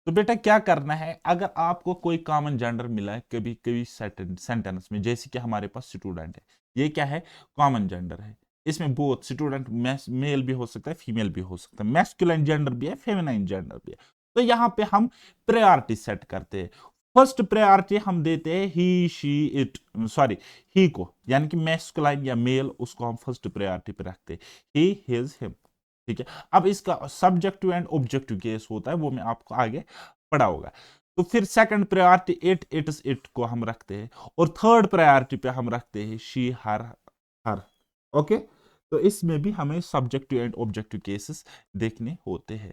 तो बेटा क्या करना है, अगर आपको कोई कॉमन जेंडर मिला है कभी कभी सेंटेंस में, जैसे कि हमारे पास स्टूडेंट है, ये क्या है, कॉमन जेंडर है। इसमें बोथ स्टूडेंट मेल भी हो सकता है, फीमेल भी हो सकता है, मैस्कुलाइन जेंडर भी है, फेमिनाइन जेंडर भी है। तो यहाँ पे हम प्रायोरिटी सेट करते हैं। फर्स्ट प्रायोरिटी हम देते हैं ही, शी, इट, सॉरी, ही को, यानी कि मैस्कुलाइन या मेल, उसको हम फर्स्ट प्रायोरिटी पे रखते हैं, ही, हिज, हिम, ठीक है। अब इसका सब्जेक्टिव एंड ऑब्जेक्टिव केस होता है, वो मैं आपको आगे पढ़ा होगा। तो फिर second priority it, it's, it को हम रखते हैं, और थर्ड प्रायोरिटी पे हम रखते हैं शी, हर, हर, ओके। तो इसमें भी हमें सब्जेक्टिव एंड ऑब्जेक्टिव केसेस देखने होते हैं।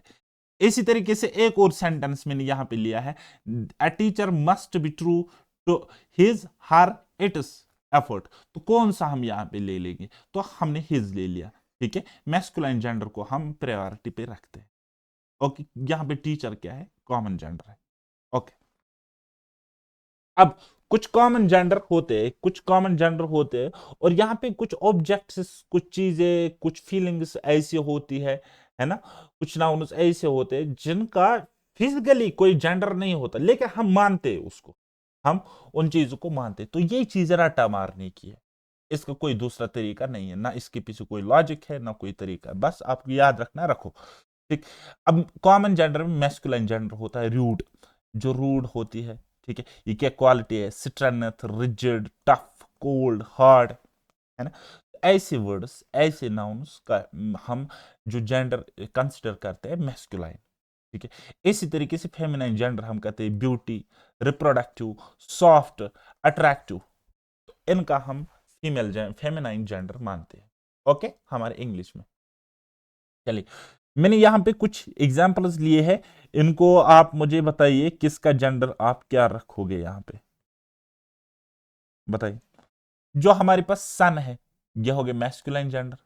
इसी तरीके से एक और सेंटेंस मैंने यहां पे लिया है, a teacher must be true to his her its effort. तो कौन सा हम यहां पे ले लेंगे? तो हमने हिज ले लिया, ठीक है। मैस्कुलाइन जेंडर को हम प्रायोरिटी पे रखते हैं। ओके, यहां पे टीचर क्या है? कॉमन जेंडर है। ओके, अब कुछ कॉमन जेंडर होते हैं, कुछ कॉमन जेंडर होते हैं, और यहाँ पे कुछ ऑब्जेक्ट्स, कुछ चीजें, कुछ फीलिंग्स ऐसी होती है ना, कुछ नाउन्स ऐसे होते हैं जिनका फिजिकली कोई जेंडर नहीं होता, लेकिन हम मानते हैं उसको, हम उन चीजों को मानते हैं। तो ये चीज रट्टा मारने की है, इसका कोई दूसरा तरीका नहीं है, ना इसके पीछे कोई लॉजिक है, ना कोई तरीका है, बस आपको याद रखना, रखो, ठीक। अब कॉमन जेंडर में मैस्कुलाइन जेंडर होता है रूड, जो रूड होती है, ठीक है। ये क्या क्वालिटी है? Strength, rigid, tough, cold, hard, है ना। ऐसे वर्ड्स, ऐसे नाउन्स का हम जो जेंडर कंसिडर करते हैं मैस्कुलाइन, ठीक है। इसी तरीके से फेमिनाइन जेंडर हम कहते हैं ब्यूटी, रिप्रोडक्टिव, सॉफ्ट, अट्रैक्टिव। इनका हम फीमेल फेमिनाइन जेंडर मानते हैं। ओके, हमारे इंग्लिश में। चलिए, मैंने यहां पे कुछ एग्जांपल्स लिए हैं, इनको आप मुझे बताइए किसका जेंडर आप क्या रखोगे यहां पे, बताइए। जो हमारे पास सन है, ये हो गया मैस्कुलाइन जेंडर।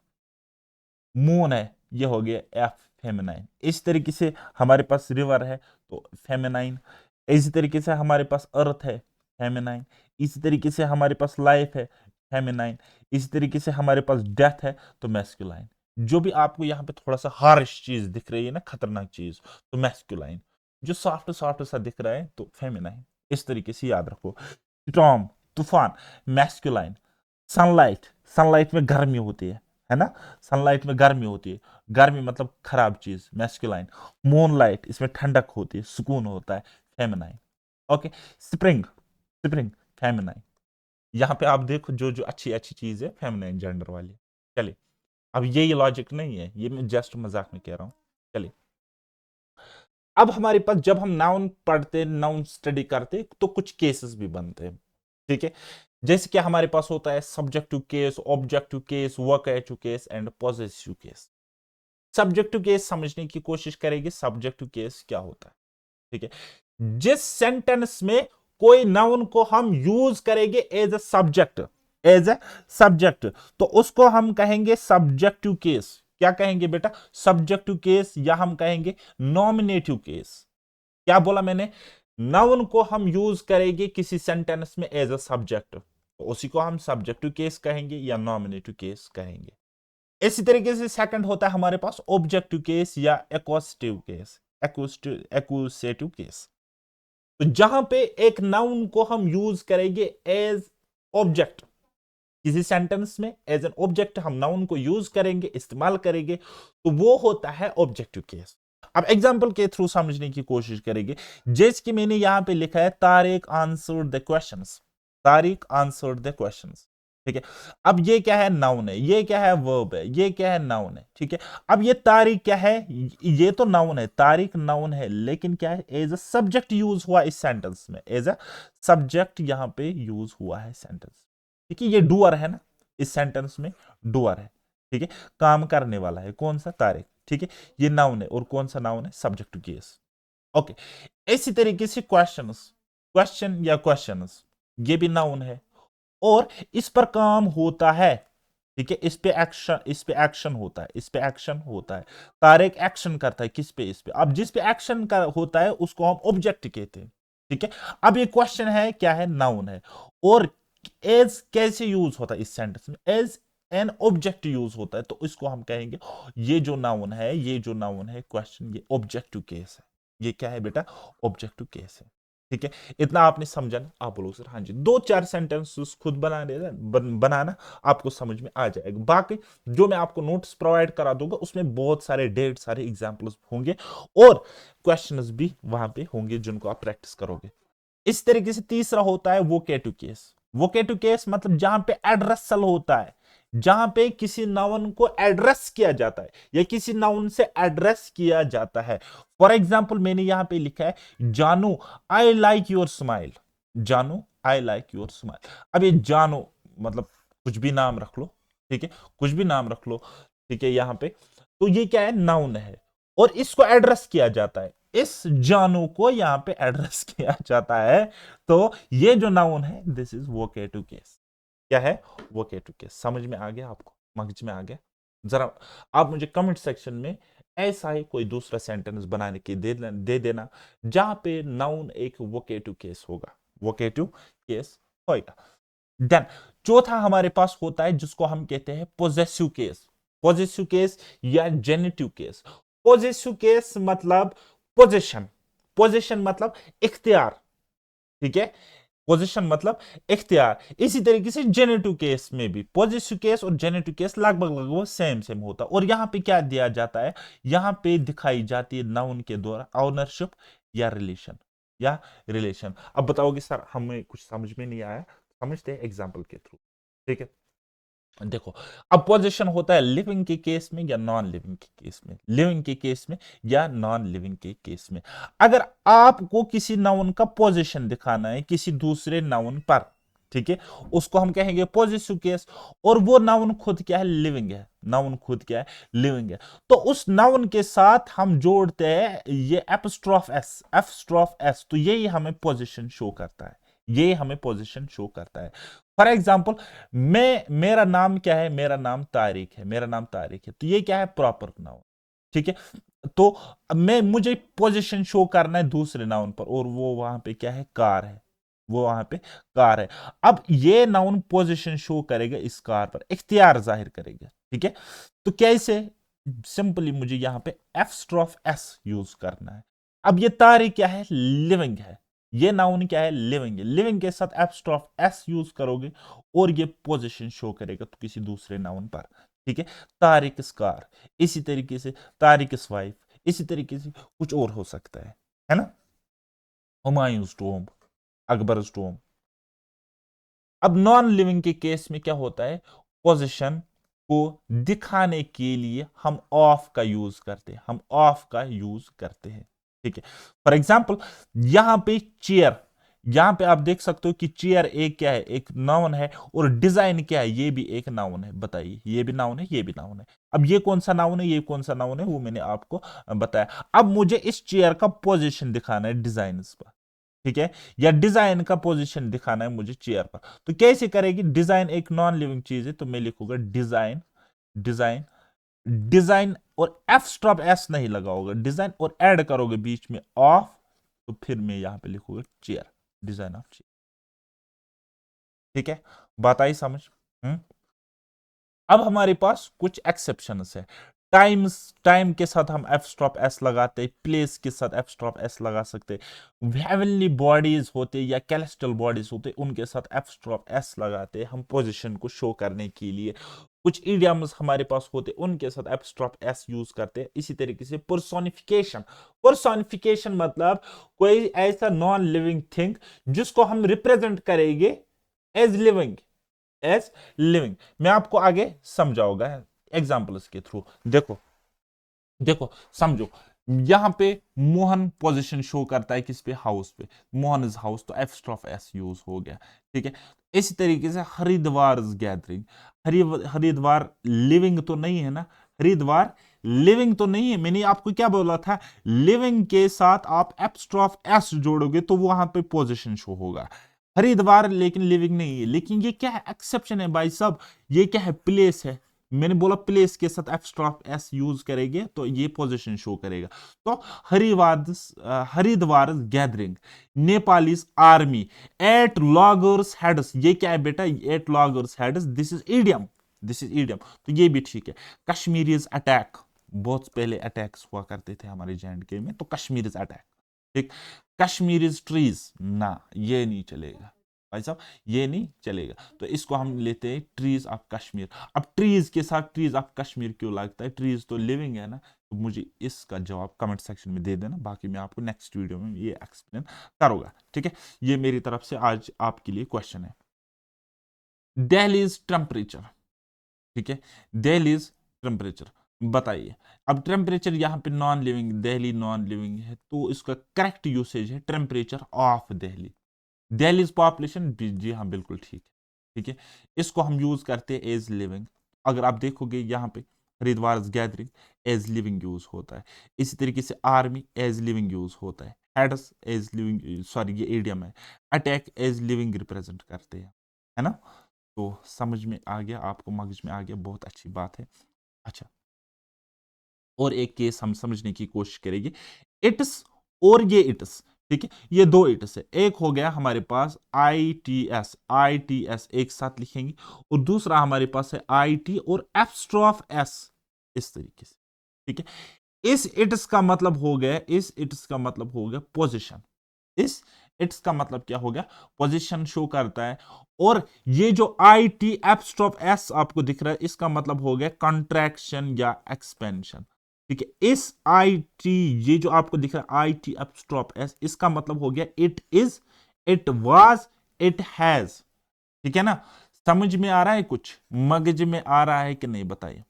मून है, ये हो गया एफ, फेमिनाइन। इस तरीके से हमारे पास रिवर है तो फेमिनाइन। इसी तरीके से हमारे पास अर्थ है, फेमिनाइन। इसी तरीके से हमारे पास लाइफ है, फेमिनाइन। इसी तरीके से हमारे पास डेथ है तो मैस्कुलाइन। जो भी आपको यहाँ पे थोड़ा सा हार्श चीज दिख रही है ना, खतरनाक चीज, तो मैस्कुलाइन। जो सॉफ्ट सॉफ्ट सा दिख रहा है तो फेमिनाइन। इस तरीके से याद रखो। स्टॉर्म, तूफान, मैस्कुलाइन। सनलाइट, सनलाइट में गर्मी होती है ना, सनलाइट में गर्मी होती है, गर्मी मतलब खराब चीज, मैस्कुलाइन। मूनलाइट, इसमें ठंडक होती है, सुकून होता है, feminine. Okay, spring, spring, feminine. यहां पे आप देखो जो जो अच्छी अच्छी चीज है फेमिनाइन जेंडर वाली। चलिए, अब ये लॉजिक नहीं है, ये मैं जस्ट मजाक में कह रहा हूं। चलिए, अब हमारे पास जब हम नाउन पढ़ते, नाउन स्टडी करते, तो कुछ केसेस भी बनते हैं, ठीक है। जैसे कि हमारे पास होता है subjective case, objective case, vocative case and possessive case. Subjective case समझने की कोशिश करेंगे, सब्जेक्टिव केस क्या होता है, ठीक है। जिस सेंटेंस में कोई नाउन को हम यूज करेंगे as a subject, as a subject, तो उसको हम कहेंगे सब्जेक्टिव केस। क्या कहेंगे बेटा? सब्जेक्टिव केस, या हम कहेंगे नॉमिनेटिव केस। क्या बोला मैंने? नाउन को हम यूज करेंगे किसी सेंटेंस में एज अ सब्जेक्ट, तो उसी को हम सब्जेक्टिव केस कहेंगे या नॉमिनेटिव केस कहेंगे। इसी तरीके से सेकंड होता है हमारे पास ऑब्जेक्टिव केस या एक्वसिटिव केस, एक्वसेटिव केस। तो जहां पे एक नाउन को हम यूज करेंगे एज ऑब्जेक्ट, किसी सेंटेंस में एज एन ऑब्जेक्ट हम नाउन को यूज करेंगे, इस्तेमाल करेंगे, तो वो होता है ऑब्जेक्टिव केस। अब एग्जांपल के थ्रू समझने की कोशिश करेंगे। जैसे कि मैंने यहां पे लिखा है Tariq answered the questions, Tariq answered the questions, ठीक है। अब ये क्या है? नाउन है। ये क्या है? वर्ब है। ये क्या है? नाउन है, ठीक है। अब ये तारिक क्या है? ये तो नाउन है, तारिक नाउन है, लेकिन क्या है? एज अ सब्जेक्ट यूज हुआ इस सेंटेंस में, एज अ सब्जेक्ट यहां पे यूज हुआ है सेंटेंस, ठीक है। ये डूअर है ना, इस सेंटेंस में डूअर है, ठीक है। काम करने वाला है, कौन सा? तारिक, ठीक है। ये नाउन है, और कौन सा नाउन है? Subjective case. ओके, इसी तरीके से क्वेश्चंस, क्वेश्चन या क्वेश्चंस, ये भी नाउन है, और इस पर काम होता है, ठीक है। इस पे एक्शन होता है, इस पे एक्शन होता है। तारिक एक्शन करता है किस पे? इस पे। अब जिस पे एक्शन कर होता है उसको हम ऑब्जेक्ट कहते हैं, ठीक है। अब ये क्वेश्चन है, क्या है? नाउन है, और एज कैसे यूज होता है इस सेंटेंस में? एज एन ऑब्जेक्ट यूज होता है, तो इसको हम कहेंगे, ये जो नाउन है, ये जो नाउन है क्वेश्चन, ये ऑब्जेक्टिव केस है। ये क्या है बेटा? ऑब्जेक्टिव केस है, ठीक है। इतना आपने समझा ना? आप बोलो सर हाँ जी। दो चार सेंटेंस खुद बनाना आपको समझ में आ जाएगा। बाकी जो मैं आपको नोट्स प्रोवाइड करा दूंगा उसमें बहुत सारे ढेर सारे एग्जांपल्स होंगे, और क्वेश्चंस भी वहां पे होंगे जिनको आप प्रैक्टिस करोगे। इस तरीके से तीसरा होता है वोकेटिव केस। वोकेटिव केस मतलब जहां पे एड्रेसल होता है, जहां पे किसी नाउन को एड्रेस किया जाता है, या किसी नाउन से एड्रेस किया जाता है। फॉर एग्जाम्पल मैंने यहां पे लिखा है जानू आई लाइक योर स्माइल, जानू आई लाइक योर स्माइल। अब ये जानू मतलब कुछ भी नाम रख लो, ठीक है, कुछ भी नाम रख लो, ठीक है, यहां पे तो ये क्या है, नाउन है और इसको एड्रेस किया जाता है, इस जानू को यहां पे एड्रेस किया जाता है। तो ये जो नाउन है दिस इज वोकेटिव केस। क्या है, वोकेटिव केस। समझ में आ गया आपको, मगज में आ गया? जरा आप मुझे कमेंट सेक्शन में ऐसा ही कोई दूसरा सेंटेंस बनाने की दे देना जहां पे नाउन एक वोकेटिव केस होगा, वोकेटिव केस होगा। देन चौथा हमारे पास होता है जिसको हम कहते हैं पोजेसिव केस। पोजेसिव केस या जेनिटिव केस। पोजेसिव केस मतलब पोजीशन, पोजीशन मतलब इख्तियार, ठीक है, पोजीशन मतलब इख्तियार। इसी तरीके से जेनेटिव केस में भी पोजेसिव केस और जेनेटिव केस लगभग लगभग सेम सेम होता है। और यहां पे क्या दिया जाता है, यहां पे दिखाई जाती है नाउन के द्वारा ऑनरशिप या रिलेशन, या रिलेशन। अब बताओगे सर हमें कुछ समझ में नहीं आया, समझते हैं एग्जाम्पल के थ्रू, ठीक है। देखो, अब पोजीशन होता है लिविंग के केस में या नॉन लिविंग के केस में, लिविंग के केस में या नॉन लिविंग के केस में। अगर आपको किसी नाउन का पोजीशन दिखाना है किसी दूसरे नाउन पर, ठीक है, उसको हम कहेंगे पॉजिटिव केस। और वो नाउन खुद क्या है, लिविंग है, नाउन खुद क्या है, लिविंग है। तो उस नाउन के साथ हम जोड़ते हैं ये एपस्ट्रॉफ एस, एपस्ट्रॉफ एस, तो यही हमें पोजीशन शो करता है, ये हमें पोजीशन शो करता है। फॉर एग्जाम्पल, मेरा नाम क्या है, मेरा नाम तारिक है, मेरा नाम तारिक है, तो ये क्या है, प्रॉपर नाउन, ठीक है। तो मुझे पोजीशन शो करना है दूसरे नाउन पर, और वो वहां पे क्या है, कार है, वो वहां पे कार है। अब ये नाउन पोजीशन शो करेगा इस कार पर, इख्तियार जाहिर करेगा, ठीक है। तो कैसे, सिंपली मुझे यहां पे एफ स्ट्रॉफ एस यूज करना है। अब ये तारिक क्या है, लिविंग है, ये नाउन क्या है, लिविंग है, लिविंग के साथ एब्स्ट्रॉफ एस यूज करोगे और ये पोजीशन शो करेगा तो किसी दूसरे नाउन पर, ठीक है। तारिक कार, इसी तरीके से तारिक वाइफ, इसी तरीके से कुछ और हो सकता है ना। Humayun's tomb, Akbar's tomb. अब नॉन लिविंग के केस में क्या होता है, पोजीशन को दिखाने के लिए हम ऑफ का यूज करते हैं, हम ऑफ का यूज करते हैं, ठीक है। फॉर एग्जाम्पल, यहां पे चेयर, यहां पे आप देख सकते हो कि चेयर एक क्या है, एक नाउन है, और डिजाइन क्या है, ये भी एक नाउन है। बताइए, ये भी नाउन है, ये भी नाउन है। अब ये कौन सा नाउन है, ये कौन सा नाउन है, वो मैंने आपको बताया। अब मुझे इस चेयर का पोजीशन दिखाना है डिजाइन पर, ठीक है, या डिजाइन का पोजीशन दिखाना है मुझे चेयर पर। तो कैसे करेगी, डिजाइन एक नॉन लिविंग चीज है, तो मैं लिखूंगा डिजाइन, डिजाइन, डिजाइन, और एफ स्टॉप एस नहीं लगाओगे, डिजाइन और ऐड करोगे बीच में ऑफ, तो फिर मैं यहां पे लिखूंगा चेयर, डिजाइन ऑफ चेयर, ठीक है। बात आई समझ? अब हमारे पास कुछ एक्सेप्शंस है। टाइम्स, टाइम के साथ हम एफ स्टॉप एस लगाते, प्लेस के साथ एफ स्टॉप एस लगा सकते, हेवनली बॉडीज होते या कैलेस्ट्रल बॉडीज होते उनके साथ एफ स्टॉप एस लगाते हम पोजीशन को शो करने के लिए। कुछ इडियम्स हमारे पास होते उनके साथ एफ स्टॉप एस यूज करते हैं। इसी तरीके से पर्सोनिफिकेशन, पर्सोनिफिकेशन मतलब कोई ऐसा नॉन लिविंग थिंग जिसको हम रिप्रेजेंट करेंगे एज लिविंग, एज लिविंग। मैं आपको आगे समझाऊंगा एग्जाम्पल्स के थ्रू। देखो, देखो समझो, यहां पे मोहन पोजीशन शो करता है किस पे, हाउस पे, मोहन इज हाउस, तो एफ स्ट्रॉफ एस यूज हो गया, ठीक है। इसी तरीके से Haridwar is gathering, Haridwar living तो नहीं है ना, हरिद्वार लिविंग तो नहीं है। मैंने आपको क्या बोला था, लिविंग के साथ आप एफ स्ट्रॉफ एस जोड़ोगे तो वहां पे पोजीशन शो होगा। हरिद्वार लेकिन लिविंग नहीं है, लेकिन ये क्या है, एक्सेप्शन है भाई साहब, ये क्या है, प्लेस है। मैंने बोला प्लेस के साथ एफ स्टॉप एस यूज करेंगे तो ये पोजीशन शो करेगा। तो Haridwar gathering, Nepalese army, at loggerheads, ये क्या है बेटा, at loggerheads, this is idiom, this is idiom, तो ये भी ठीक है। कश्मीरीज अटैक, बहुत पहले अटैक्स हुआ करते थे हमारे JNK में, तो कश्मीरीज अटैक, ठीक। कश्मीरीज ट्रीज, ना ये नहीं चलेगा भाई साहब, ये नहीं चलेगा। तो इसको हम लेते हैं ट्रीज ऑफ कश्मीर। अब ट्रीज के साथ ट्रीज ऑफ कश्मीर क्यों लगता है, ट्रीज तो लिविंग है ना। तो मुझे इसका जवाब कमेंट सेक्शन में दे देना, बाकी मैं आपको नेक्स्ट वीडियो में ये एक्सप्लेन करूंगा, ठीक है। ये मेरी तरफ से आज आपके लिए क्वेश्चन है। दिल्लीज टेम्परेचर, ठीक है, दिल्लीज टेम्परेचर बताइए। अब टेम्परेचर यहाँ पे non living, Delhi non living है, तो इसका करेक्ट यूसेज है temperature of Delhi. Delhi population, जी हाँ बिल्कुल ठीक है, ठीक है। इसको हम यूज करते हैं एज लिविंग। अगर आप देखोगे यहाँ पे Haridwar gathering as living use होता है, इसी तरीके से आर्मी एज लिविंग यूज होता है, हेडस एज लिविंग, सॉरी ये एडियम है, अटैक एज लिविंग रिप्रेजेंट करते हैं, है ना। तो समझ में आ गया, आपको मगज में आ गया, बहुत अच्छी बात है। अच्छा, और एक केस हम समझने की कोशिश करेंगे, इट्स और ये इट्स, ठीक है, ये दो इट्स है, एक हो गया हमारे पास आई टी एस एक साथ लिखेंगे, और दूसरा हमारे पास है आई टी और एप्स्ट्रॉफ एस, इस तरीके से, ठीक है। इस इट्स का मतलब हो गया, इस इट्स का मतलब हो गया पोजिशन, इस इट्स का मतलब क्या हो गया, पोजीशन शो करता है। और ये जो आई टी एप्स्ट्रॉफ एस आपको दिख रहा है, इसका मतलब हो गया कंट्रैक्शन या एक्सपेंशन, ठीक है। इस आई टी, ये जो आपको दिख रहा है आई टी एप्स्ट्रॉफ एस, इसका मतलब हो गया it is, it was, it has, ठीक है ना। समझ में आ रहा है, कुछ मगज में आ रहा है कि नहीं, बताइए।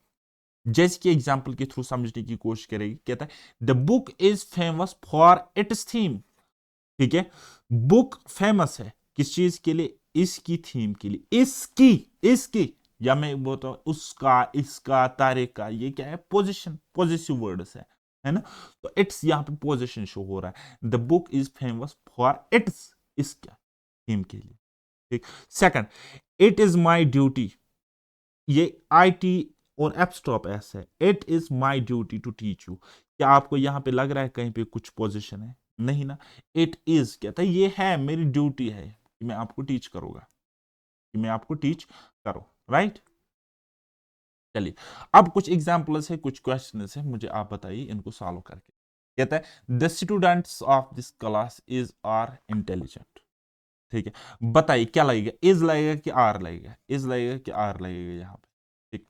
जैसे कि एग्जाम्पल के थ्रू समझने की कोशिश करेगी, कहता है the book is famous for it's theme, ठीक है। बुक फेमस है किस चीज के लिए, इसकी थीम के लिए, इसकी, इसकी, या मैं बोलता हूं उसका, इसका, तारे का, ये क्या है, पोजिशन, पॉजिटिव वर्ड्स है ना। तो इट्स यहां पे पोजिशन शो हो रहा है, the book is famous for its, इसका थीम के लिए, ठीक। Second, it is my duty, ये आई टी और एप्स्ट्रॉप एस है, it is my duty to teach you, क्या आपको यहां पे लग रहा है कहीं पे कुछ पोजिशन है, नहीं ना। इट इज कहता है ये है, मेरी ड्यूटी है कि मैं आपको टीच करूंगा, कि मैं आपको टीच करूं, राइट। चलिए, अब कुछ एग्जाम्पल्स है, कुछ क्वेश्चन है, मुझे आप बताइए इनको सॉल्व करके। कहता है the students of this class is are intelligent, ठीक है। बताइए क्या लगेगा, इज लगेगा कि आर लगेगा, इज लगेगा कि आर लगेगा यहाँ पे, ठीक।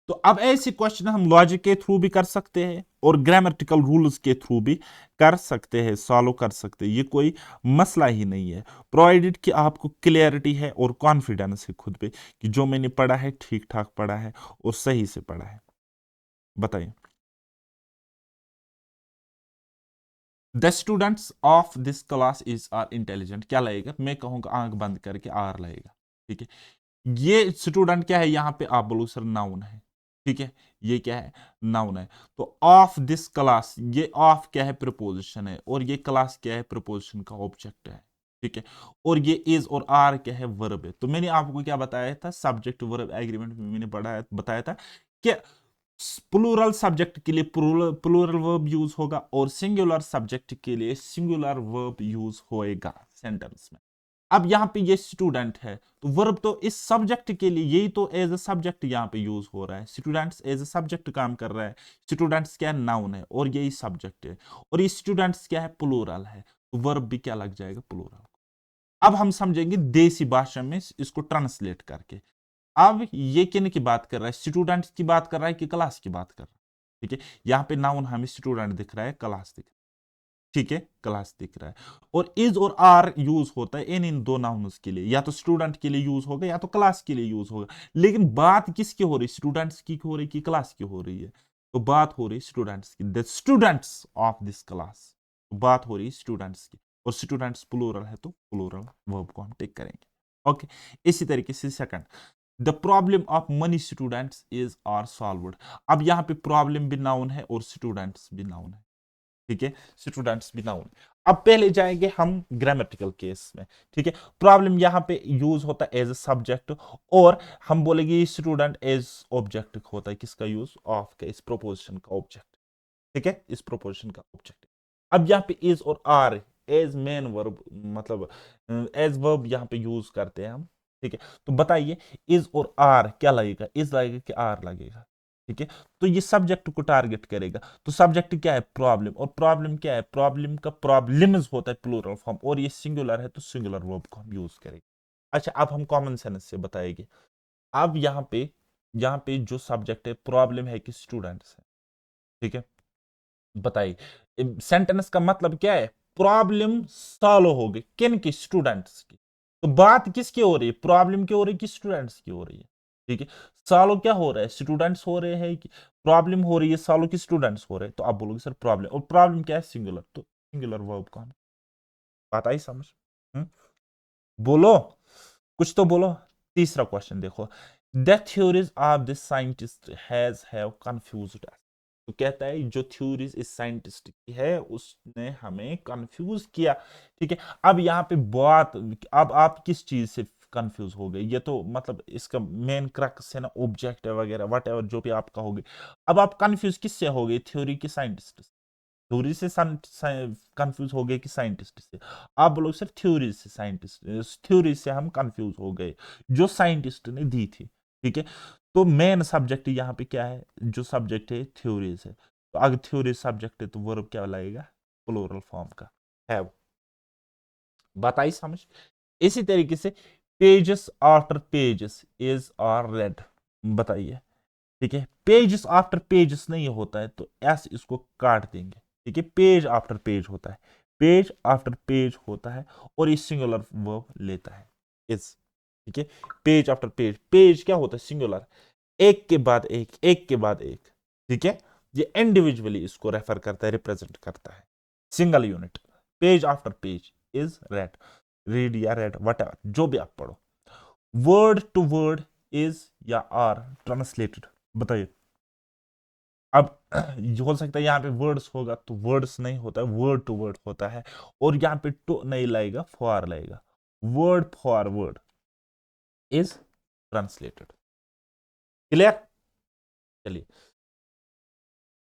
तो अब ऐसे क्वेश्चन हम लॉजिक के थ्रू भी कर सकते हैं और ग्रामेटिकल रूल्स के थ्रू भी कर सकते हैं, सॉल्व कर सकते हैं, ये कोई मसला ही नहीं है, प्रोवाइडेड कि आपको क्लियरिटी है और कॉन्फिडेंस है खुद पे कि जो मैंने पढ़ा है ठीक ठाक पढ़ा है और सही से पढ़ा है। बताइए, the students of this class is are intelligent, क्या लगेगा, मैं कहूंगा आंख बंद करके आर लगेगा, ठीक है। ये स्टूडेंट क्या है, यहां पे आप बोलो सर नाउन है, ठीक है, ये क्या है, नाउन है। तो ऑफ दिस क्लास, ये ऑफ क्या है, प्रीपोजिशन है, और ये क्लास क्या है, प्रीपोजिशन का ऑब्जेक्ट है, ठीक है। और ये इज और आर क्या है, वर्ब है। तो मैंने आपको क्या बताया था, सब्जेक्ट वर्ब एग्रीमेंट में मैंने पढ़ा बताया था कि प्लूरल सब्जेक्ट के लिए प्लूरल वर्ब यूज होगा और सिंगुलर सब्जेक्ट के लिए सिंगुलर वर्ब यूज होएगा सेंटेंस में। अब यहाँ पे ये स्टूडेंट है, तो वर्ब तो इस सब्जेक्ट के लिए, यही तो एज ए सब्जेक्ट यहाँ पे यूज हो रहा है, स्टूडेंट्स एज ए सब्जेक्ट काम कर रहा है, स्टूडेंट्स क्या है, नाउन है और यही सब्जेक्ट है, और ये स्टूडेंट्स क्या है, प्लूरल है, तो वर्ब भी क्या लग जाएगा, प्लूरल। अब हम समझेंगे देसी भाषा में इसको ट्रांसलेट करके। अब ये किन की बात कर रहा है, स्टूडेंट्स की बात कर रहा है कि क्लास की बात कर रहा है, ठीक है। यहाँ पे नाउन हमें स्टूडेंट दिख रहा है, क्लास दिख रहा है, ठीक है, क्लास दिख रहा है। और इज और आर यूज होता है इन दो नाउन्स के लिए, या तो स्टूडेंट के लिए यूज होगा या तो क्लास के लिए यूज होगा। लेकिन बात किसकी हो रही, स्टूडेंट्स की हो रही कि क्लास की हो रही है, तो बात हो रही स्टूडेंट्स की, the students of this class, बात हो रही स्टूडेंट्स की, और स्टूडेंट्स प्लूरल है तो प्लूरल वर्ब को हम टेक करेंगे, ओके। इसी तरीके से second, the problem of many students is are solved. अब यहाँ पे प्रॉब्लम भी नाउन है और स्टूडेंट्स भी नाउन है, ठीक है, स्टूडेंट्स भी नाउन। अब पहले जाएंगे हम ग्रामेटिकल केस में, ठीक है। प्रॉब्लम यहां पे यूज होता है एज ए सब्जेक्ट, और हम बोलेंगे स्टूडेंट एज ऑब्जेक्ट होता है, किसका यूज, ऑफ का, इस प्रोपोजिशन का ऑब्जेक्ट, ठीक है, इस प्रोपोजिशन का ऑब्जेक्ट। अब यहाँ पे इज और आर एज मेन वर्ब, मतलब एज वर्ब यहाँ पे यूज करते हैं हम, ठीक है। तो बताइए इज और आर क्या लगेगा, इज लगेगा कि आर लगेगा, ठीक है। तो ये सब्जेक्ट को टारगेट करेगा, तो सब्जेक्ट क्या है, प्रॉब्लम, और प्रॉब्लम क्या है, प्रॉब्लम का प्रॉब्लम्स होता है प्लूरल फॉर्म, और ये सिंगुलर है तो सिंगुलर वर्ब को हम यूज करेंगे। अच्छा, अब हम कॉमन सेंस से बताएंगे। अब यहाँ पे जो सब्जेक्ट है, प्रॉब्लम है कि स्टूडेंट्स है, ठीक है। बताइए सेंटेंस का मतलब क्या है, प्रॉब्लम सॉल्व हो गई किन की, स्टूडेंट्स की। तो बात किसकी हो रही है, प्रॉब्लम की हो रही है कि स्टूडेंट्स की हो रही है, ठीक है। सॉल्व क्या हो रहा है, स्टूडेंट्स हो रहे हैं कि प्रॉब्लम हो रही है, सॉल्व की स्टूडेंट्स हो रहे हैं। तो आप बोलोगे सर प्रॉब्लम, और प्रॉब्लम क्या है, सिंगुलर, तो सिंगुलर वर्ब को हम, बात आई समझ, हम्म? बोलो, कुछ तो बोलो। तीसरा क्वेश्चन देखो, the theories of this scientist have confused us. तो कहता है जो थ्योरीज इस साइंटिस्ट की है उसने हमें कंफ्यूज किया। ठीक है, अब यहाँ पे बात, अब आप किस चीज से कंफ्यूज हो गए, ये तो मतलब इसका मेन क्रक्स है ना, ऑब्जेक्ट वगैरह वट एवर जो भी आप कहोगे। अब आप कंफ्यूज किससे हो गए, थ्योरी की साइंटिस्ट, थ्योरी से कंफ्यूज हो गए कि साइंटिस्ट से? आप बोलोगे सर थ्योरी से साइंटिस्ट, थ्योरी से हम कंफ्यूज हो गए जो साइंटिस्ट ने दी थी। ठीक है, तो मेन सब्जेक्ट यहाँ पे क्या है, जो सब्जेक्ट है थ्योरीज है। तो अगर थ्योरी सब्जेक्ट है तो वर्ब क्या लगेगा, प्लूरल फॉर्म का हैव। बताइए समझ। इसी तरीके से pages after pages is are read, बताइए। ठीक है, पेजेस आफ्टर पेजेस नहीं होता है तो एस इसको काट देंगे। ठीक है, पेज आफ्टर पेज होता है, पेज आफ्टर पेज होता है और ये सिंगुलर वर्ब लेता है इज। ठीक है, पेज आफ्टर पेज, पेज क्या होता है, सिंगुलर, एक के बाद एक, एक के बाद एक। ठीक है, ये इंडिविजुअली इसको रेफर करता है, रिप्रेजेंट करता है, single unit. Page after page is red, read या रेड वट जो भी आप पढ़ो। वर्ड टू वर्ड इज या आर ट्रांसलेटेड, बताइए। अब हो सकता है यहाँ पे वर्ड्स होगा तो वर्ड्स नहीं होता है, वर्ड टू वर्ड होता है, और यहाँ पे टू नहीं लगेगा, फॉर लगेगा। Word for word is translated. Clear? चलिए,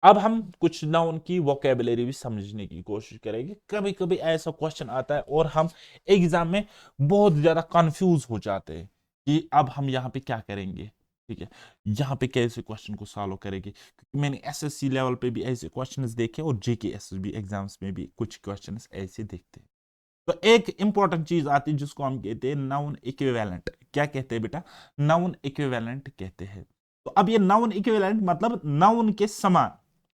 अब हम कुछ नाउन की वोकेबुलरी भी समझने की कोशिश करेंगे। कभी कभी ऐसा क्वेश्चन आता है और हम एग्जाम में बहुत ज्यादा कंफ्यूज हो जाते हैं कि अब हम यहाँ पे क्या करेंगे। ठीक है, यहाँ पे कैसे क्वेश्चन को सॉल्व करेंगे, क्योंकि मैंने एसएससी लेवल पे भी ऐसे क्वेश्चंस देखे और जेके एसएसबी एग्जाम्स में भी कुछ क्वेश्चंस ऐसे देखते हैं। तो एक इंपॉर्टेंट चीज आती है जिसको हम कहते हैं नाउन इक्विवेलेंट। क्या कहते हैं बेटा, नाउन इक्विवेलेंट कहते हैं। तो अब ये नाउन इक्विवेलेंट मतलब नाउन के समान,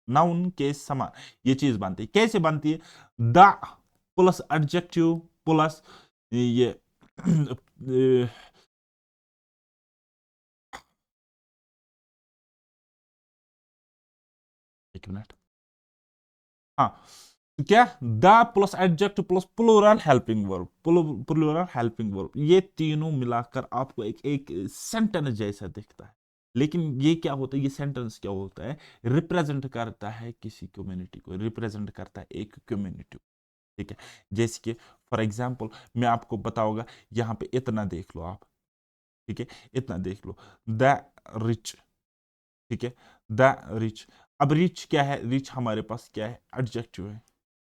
नाउन के समान ये चीज बनती है। कैसे बनती है, द प्लस एडजेक्टिव प्लस ये एक मिनट, हाँ, तो क्या, the plus adjective plus plural helping verb, plural helping verb, ये तीनों मिलाकर आपको एक एक सेंटेंस जैसा दिखता है। लेकिन ये क्या होता है, ये सेंटेंस क्या होता है, रिप्रेजेंट करता है किसी कम्युनिटी को, रिप्रेजेंट करता है एक कम्युनिटी। ठीक है, जैसे कि फॉर एग्जाम्पल मैं आपको बताऊंगा, यहाँ पे इतना देख लो आप। ठीक है, इतना देख लो, द रिच। ठीक है, द रिच। अब रिच क्या है, रिच हमारे पास क्या है, एडजेक्टिव है,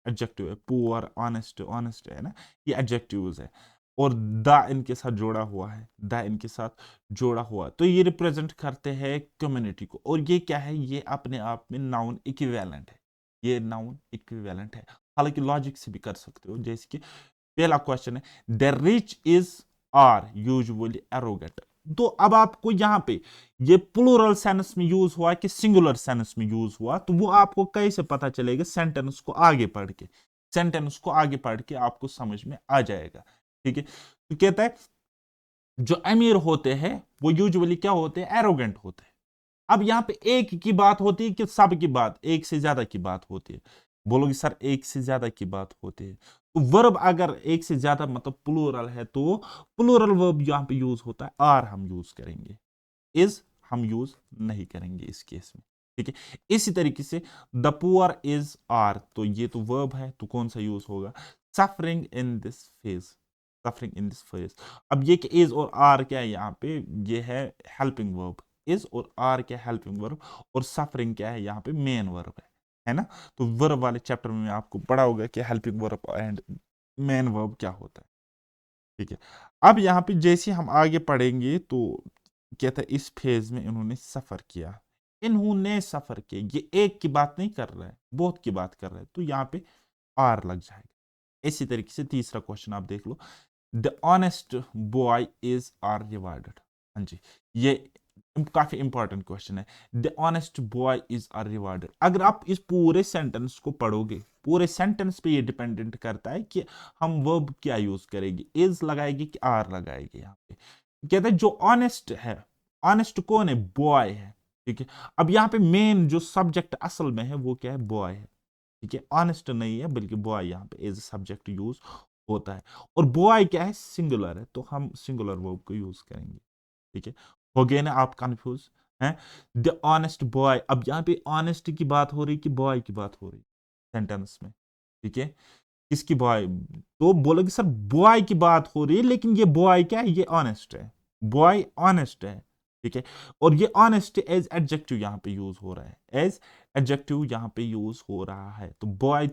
एडजेक्टिव है। पुअर, ऑनेस्ट, ऑनेस्ट है ना, ये एडजेक्टिव्स है। और द इनके साथ जोड़ा हुआ है, द इनके साथ जोड़ा हुआ है, तो ये रिप्रेजेंट करते हैं कम्युनिटी को। और ये क्या है, ये अपने आप में नाउन इक्विवेलेंट है, ये नाउन इक्विवेलेंट है। हालांकि लॉजिक से भी कर सकते हो, जैसे कि पहला क्वेश्चन है, the rich is are usually arrogant. तो अब आपको यहां पे ये प्लूरल सेंस में यूज हुआ कि सिंगुलर सेंस में यूज हुआ, तो वो आपको कैसे पता चलेगा, सेंटेंस को आगे पढ़ के, सेंटेंस को आगे पढ़ के आपको समझ में आ जाएगा। ठीक है, तो कहता है जो अमीर होते हैं वो यूजुअली क्या होते हैं, एरोगेंट होते हैं। अब यहाँ पे एक की बात होती है कि सब की बात, एक से ज्यादा की बात होती है? बोलोगे सर एक से ज्यादा की बात होती है, तो वर्ब अगर एक से ज्यादा मतलब प्लूरल है तो प्लूरल वर्ब यहाँ पे यूज होता है, आर हम यूज करेंगे, इज हम यूज नहीं करेंगे इस केस में। ठीक है, इसी तरीके से द पुअर इज आर, तो ये तो वर्ब है, तो कौन सा यूज होगा, suffering in this phase, suffering in this phase. अब ये कि इज और आर क्या है यहाँ पे, ये है हेल्पिंग वर्ब, इज और आर क्या हेल्पिंग वर्ब, और सफरिंग क्या है यहाँ पे मेन वर्ब है ना। तो वर्ब वाले चैप्टर में आपको पढ़ा होगा कि helping verb and main verb क्या होता है। ठीक है, अब यहाँ पे जैसे हम आगे पढ़ेंगे तो कहता है इस फेज में इन्होंने सफर किया, इन्होंने सफर किया, ये एक की बात नहीं कर रहा है, बहुत की बात कर रहा है, तो यहाँ पे आर लग जाएगा। इसी तरीके से तीसरा क्वेश्चन आप देख लो, the honest boy is are rewarded. हाँ जी, ये काफी इंपॉर्टेंट क्वेश्चन है, the honest boy is are rewarded. अगर आप इस पूरे सेंटेंस को पढ़ोगे, पूरे सेंटेंस पे ये डिपेंडेंट करता है कि हम वर्ब क्या यूज करेंगे, इज लगाएगी कि आर लगाएगी। यहाँ पे कहते हैं जो ऑनेस्ट है, ऑनेस्ट कौन है, बॉय है। ठीक है, अब यहाँ पे मेन जो सब्जेक्ट असल में है वो क्या है, बॉय है। ठीक है, ऑनेस्ट नहीं है बल्कि बॉय, यहाँ पे एज सब्जेक्ट यूज होता है, और बॉय क्या है, सिंगुलर है, तो हम सिंगुलर वर्ब को यूज करेंगे। ठीक है, हो गए ना आप कंफ्यूज हैं? द ऑनेस्ट बॉय, अब यहाँ पे ऑनेस्ट की बात हो रही कि बॉय की बात हो रही सेंटेंस में? ठीक है, किसकी बॉय? तो बोलोगे सर बॉय की बात हो रही है, लेकिन ये बॉय क्या है, ये ऑनेस्ट है, बॉय ऑनेस्ट है। ठीक है, और ये ऑनेस्ट एज एडजेक्टिव यहाँ पे यूज हो रहा है, एज एडजेक्टिव यहाँ पे यूज हो रहा है। तो बॉय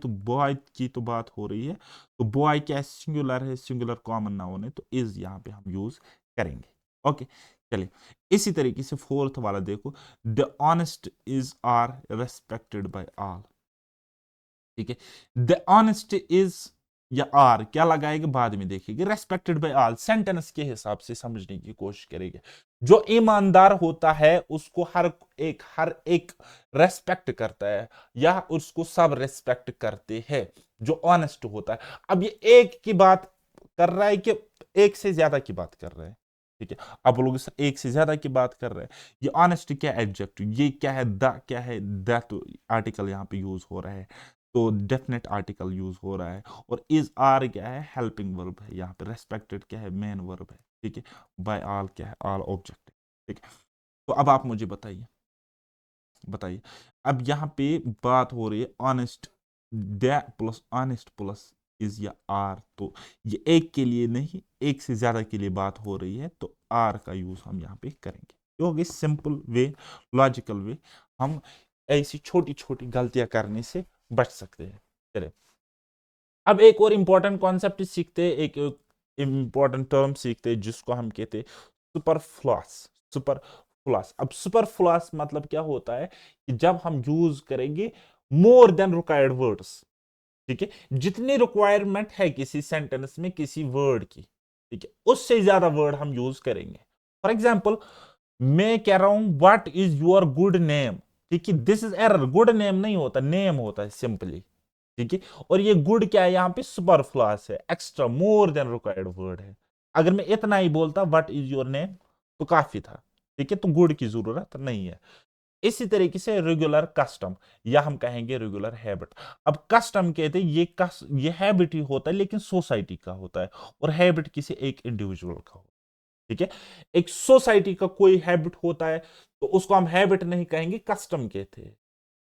की तो बात हो रही है, तो बॉय क्या सिंगुलर है, सिंगुलर कॉमन नाउन है, तो इज यहाँ पे हम यूज करेंगे। ओके, चलिए इसी तरीके से फोर्थ वाला देखो, the honest is are respected by all. ठीक है, द ऑनेस्ट इज या आर क्या लगाएगा बाद में देखेंगे, रेस्पेक्टेड बाय ऑल सेंटेंस के हिसाब से समझने की कोशिश करेंगे। जो ईमानदार होता है उसको हर एक रेस्पेक्ट करता है, या उसको सब रेस्पेक्ट करते हैं, जो ऑनेस्ट होता है। अब ये एक की बात कर रहा है कि एक से ज्यादा की बात कर रहा है? ठीक है, अब लोग एक से ज्यादा की बात कर रहे हैं। ये ऑनेस्ट क्या एडजेक्टिव, ये क्या है, द क्या है, द तो आर्टिकल यहाँ पे यूज हो रहा है, तो डेफिनेट आर्टिकल यूज हो रहा है। और इज आर क्या है, हेल्पिंग वर्ब है यहाँ पे। रेस्पेक्टेड क्या है, मेन वर्ब है। ठीक है, बाय ऑल क्या है, ऑल ऑब्जेक्ट है। ठीक है, तो अब आप मुझे बताइए, अब यहाँ पे बात हो रही है honest, the plus honest plus is या आर, तो ये एक के लिए नहीं, एक से ज्यादा के लिए बात हो रही है, तो आर का यूज हम यहाँ पे करेंगे। ये होगी सिंपल वे, लॉजिकल वे, हम ऐसी छोटी छोटी गलतियां करने से बच सकते हैं। चलिए अब एक और इंपॉर्टेंट कॉन्सेप्ट सीखते हैं, एक इंपॉर्टेंट टर्म सीखते हैं जिसको हम कहते हैं सुपरफ्लुअस। सुपरफ्लुअस, अब सुपरफ्लुअस मतलब क्या होता है कि जब हम यूज करेंगे मोर देन रिक्वायर्ड वर्ड्स। ठीक है, जितनी रिक्वायरमेंट है किसी सेंटेंस में किसी वर्ड की, ठीक है, उससे ज्यादा वर्ड हम यूज करेंगे। फॉर एग्जाम्पल, मैं कह रहा हूं what is your good name, ठीक है, this is error, good name नहीं होता, नेम होता है सिंपली। ठीक है, और ये गुड क्या है, यहां पे सुपरफ्लुअस है, extra more than required word है। अगर मैं इतना ही बोलता व्हाट इज योर नेम तो काफी था। ठीक है, तो गुड की जरूरत नहीं है। इसी तरीके से रेगुलर कस्टम, या हम कहेंगे रेगुलर हैबिट। अब कस्टम कहते हैं ये हैबिट ही होता है, लेकिन सोसाइटी का होता है, और हैबिट किसी एक इंडिविजुअल का होता है। ठीक है, एक सोसाइटी का कोई हैबिट होता है तो उसको हम हैबिट नहीं कहेंगे, कस्टम कहते हैं।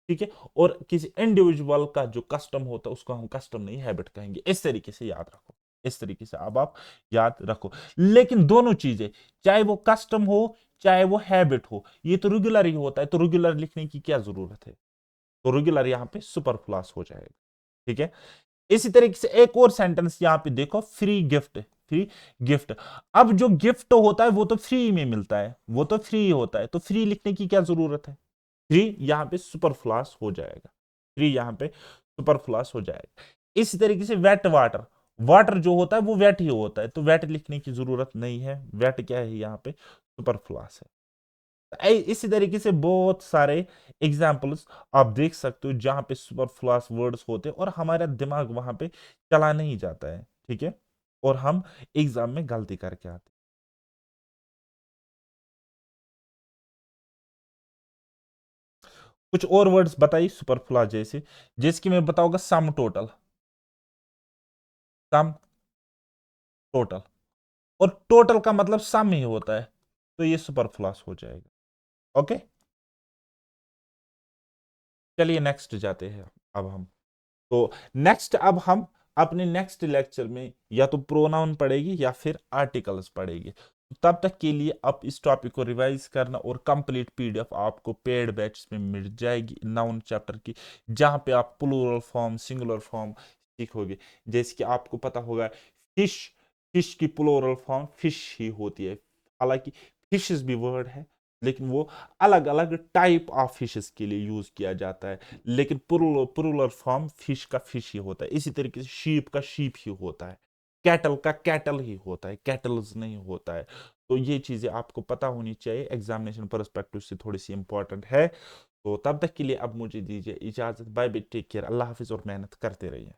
ठीक है, और किसी इंडिविजुअल का जो कस्टम होता है उसको हम कस्टम नहीं हैबिट कहेंगे। इस तरीके से याद रखो, इस तरीके से अब आप याद रखो। लेकिन दोनों चीजें, चाहे वो कस्टम हो चाहे वो हैबिट हो, ये तो रेगुलर ही होता है, तो रेगुलर लिखने की क्या जरूरत है, तो रेगुलर यहां पे सुपरफ्लुअस हो जाएगा। ठीक है, इसी तरीके से एक और सेंटेंस यहां पे देखो, फ्री गिफ्ट, फ्री गिफ्ट। अब जो गिफ्ट होता है वो तो फ्री में मिलता है, वो तो फ्री होता है, तो फ्री लिखने की क्या जरूरत है, थ्री यहां पे सुपरफ्लुअस हो जाएगा, थ्री यहां पे सुपरफ्लुअस हो जाएगा। इस तरीके से वेट वाटर, वाटर जो होता है वो वेट ही होता है, तो वेट लिखने की जरूरत नहीं है, वेट क्या है यहाँ पे, सुपरफ्लुअस है। इसी तरीके से बहुत सारे एग्जाम्पल्स आप देख सकते हो जहां पे सुपरफ्लुअस वर्ड्स होते हैं और हमारा दिमाग वहां पे चला नहीं जाता है। ठीक है, और हम एग्जाम में गलती करके आते हैं। कुछ और वर्ड्स बताइए सुपरफ्लुअस जैसे, जैसे कि मैं बताऊंगा सम टोटल, सम टोटल, और टोटल का मतलब सम ही होता है, तो ये सुपरफ्लुअस हो जाएगा। ओके, चलिए नेक्स्ट जाते हैं अब हम। तो नेक्स्ट अब हम अपने नेक्स्ट लेक्चर में या तो प्रोनाउन पढ़ेगी या फिर आर्टिकल्स पढ़ेगी। तो तब तक के लिए आप इस टॉपिक को रिवाइज करना, और कंप्लीट पीडीएफ आपको पेड बैच में मिल जाएगी नाउन चैप्टर की, जहां पे आप प्लूरल फॉर्म सिंगुलर फॉर्म सीखोगे। जैसे कि आपको पता होगा फिश, फिश की प्लूरल फॉर्म फिश ही होती है, हालांकि फिशेस भी वर्ड है, लेकिन वो अलग अलग टाइप ऑफ फिशेस के लिए यूज किया जाता है, लेकिन प्लूरल फॉर्म फिश का फिश ही होता है। इसी तरीके से शीप का शीप ही होता है, कैटल का कैटल ही होता है, कैटल्स नहीं होता है। तो ये चीजें आपको पता होनी चाहिए, एग्जामिनेशन परस्पेक्टिव से थोड़ी सी इंपॉर्टेंट है। तो तब तक के लिए अब मुझे दीजिए इजाजत, बाय बाय, टेक केयर, अल्लाह हाफिज, और मेहनत करते रहिए।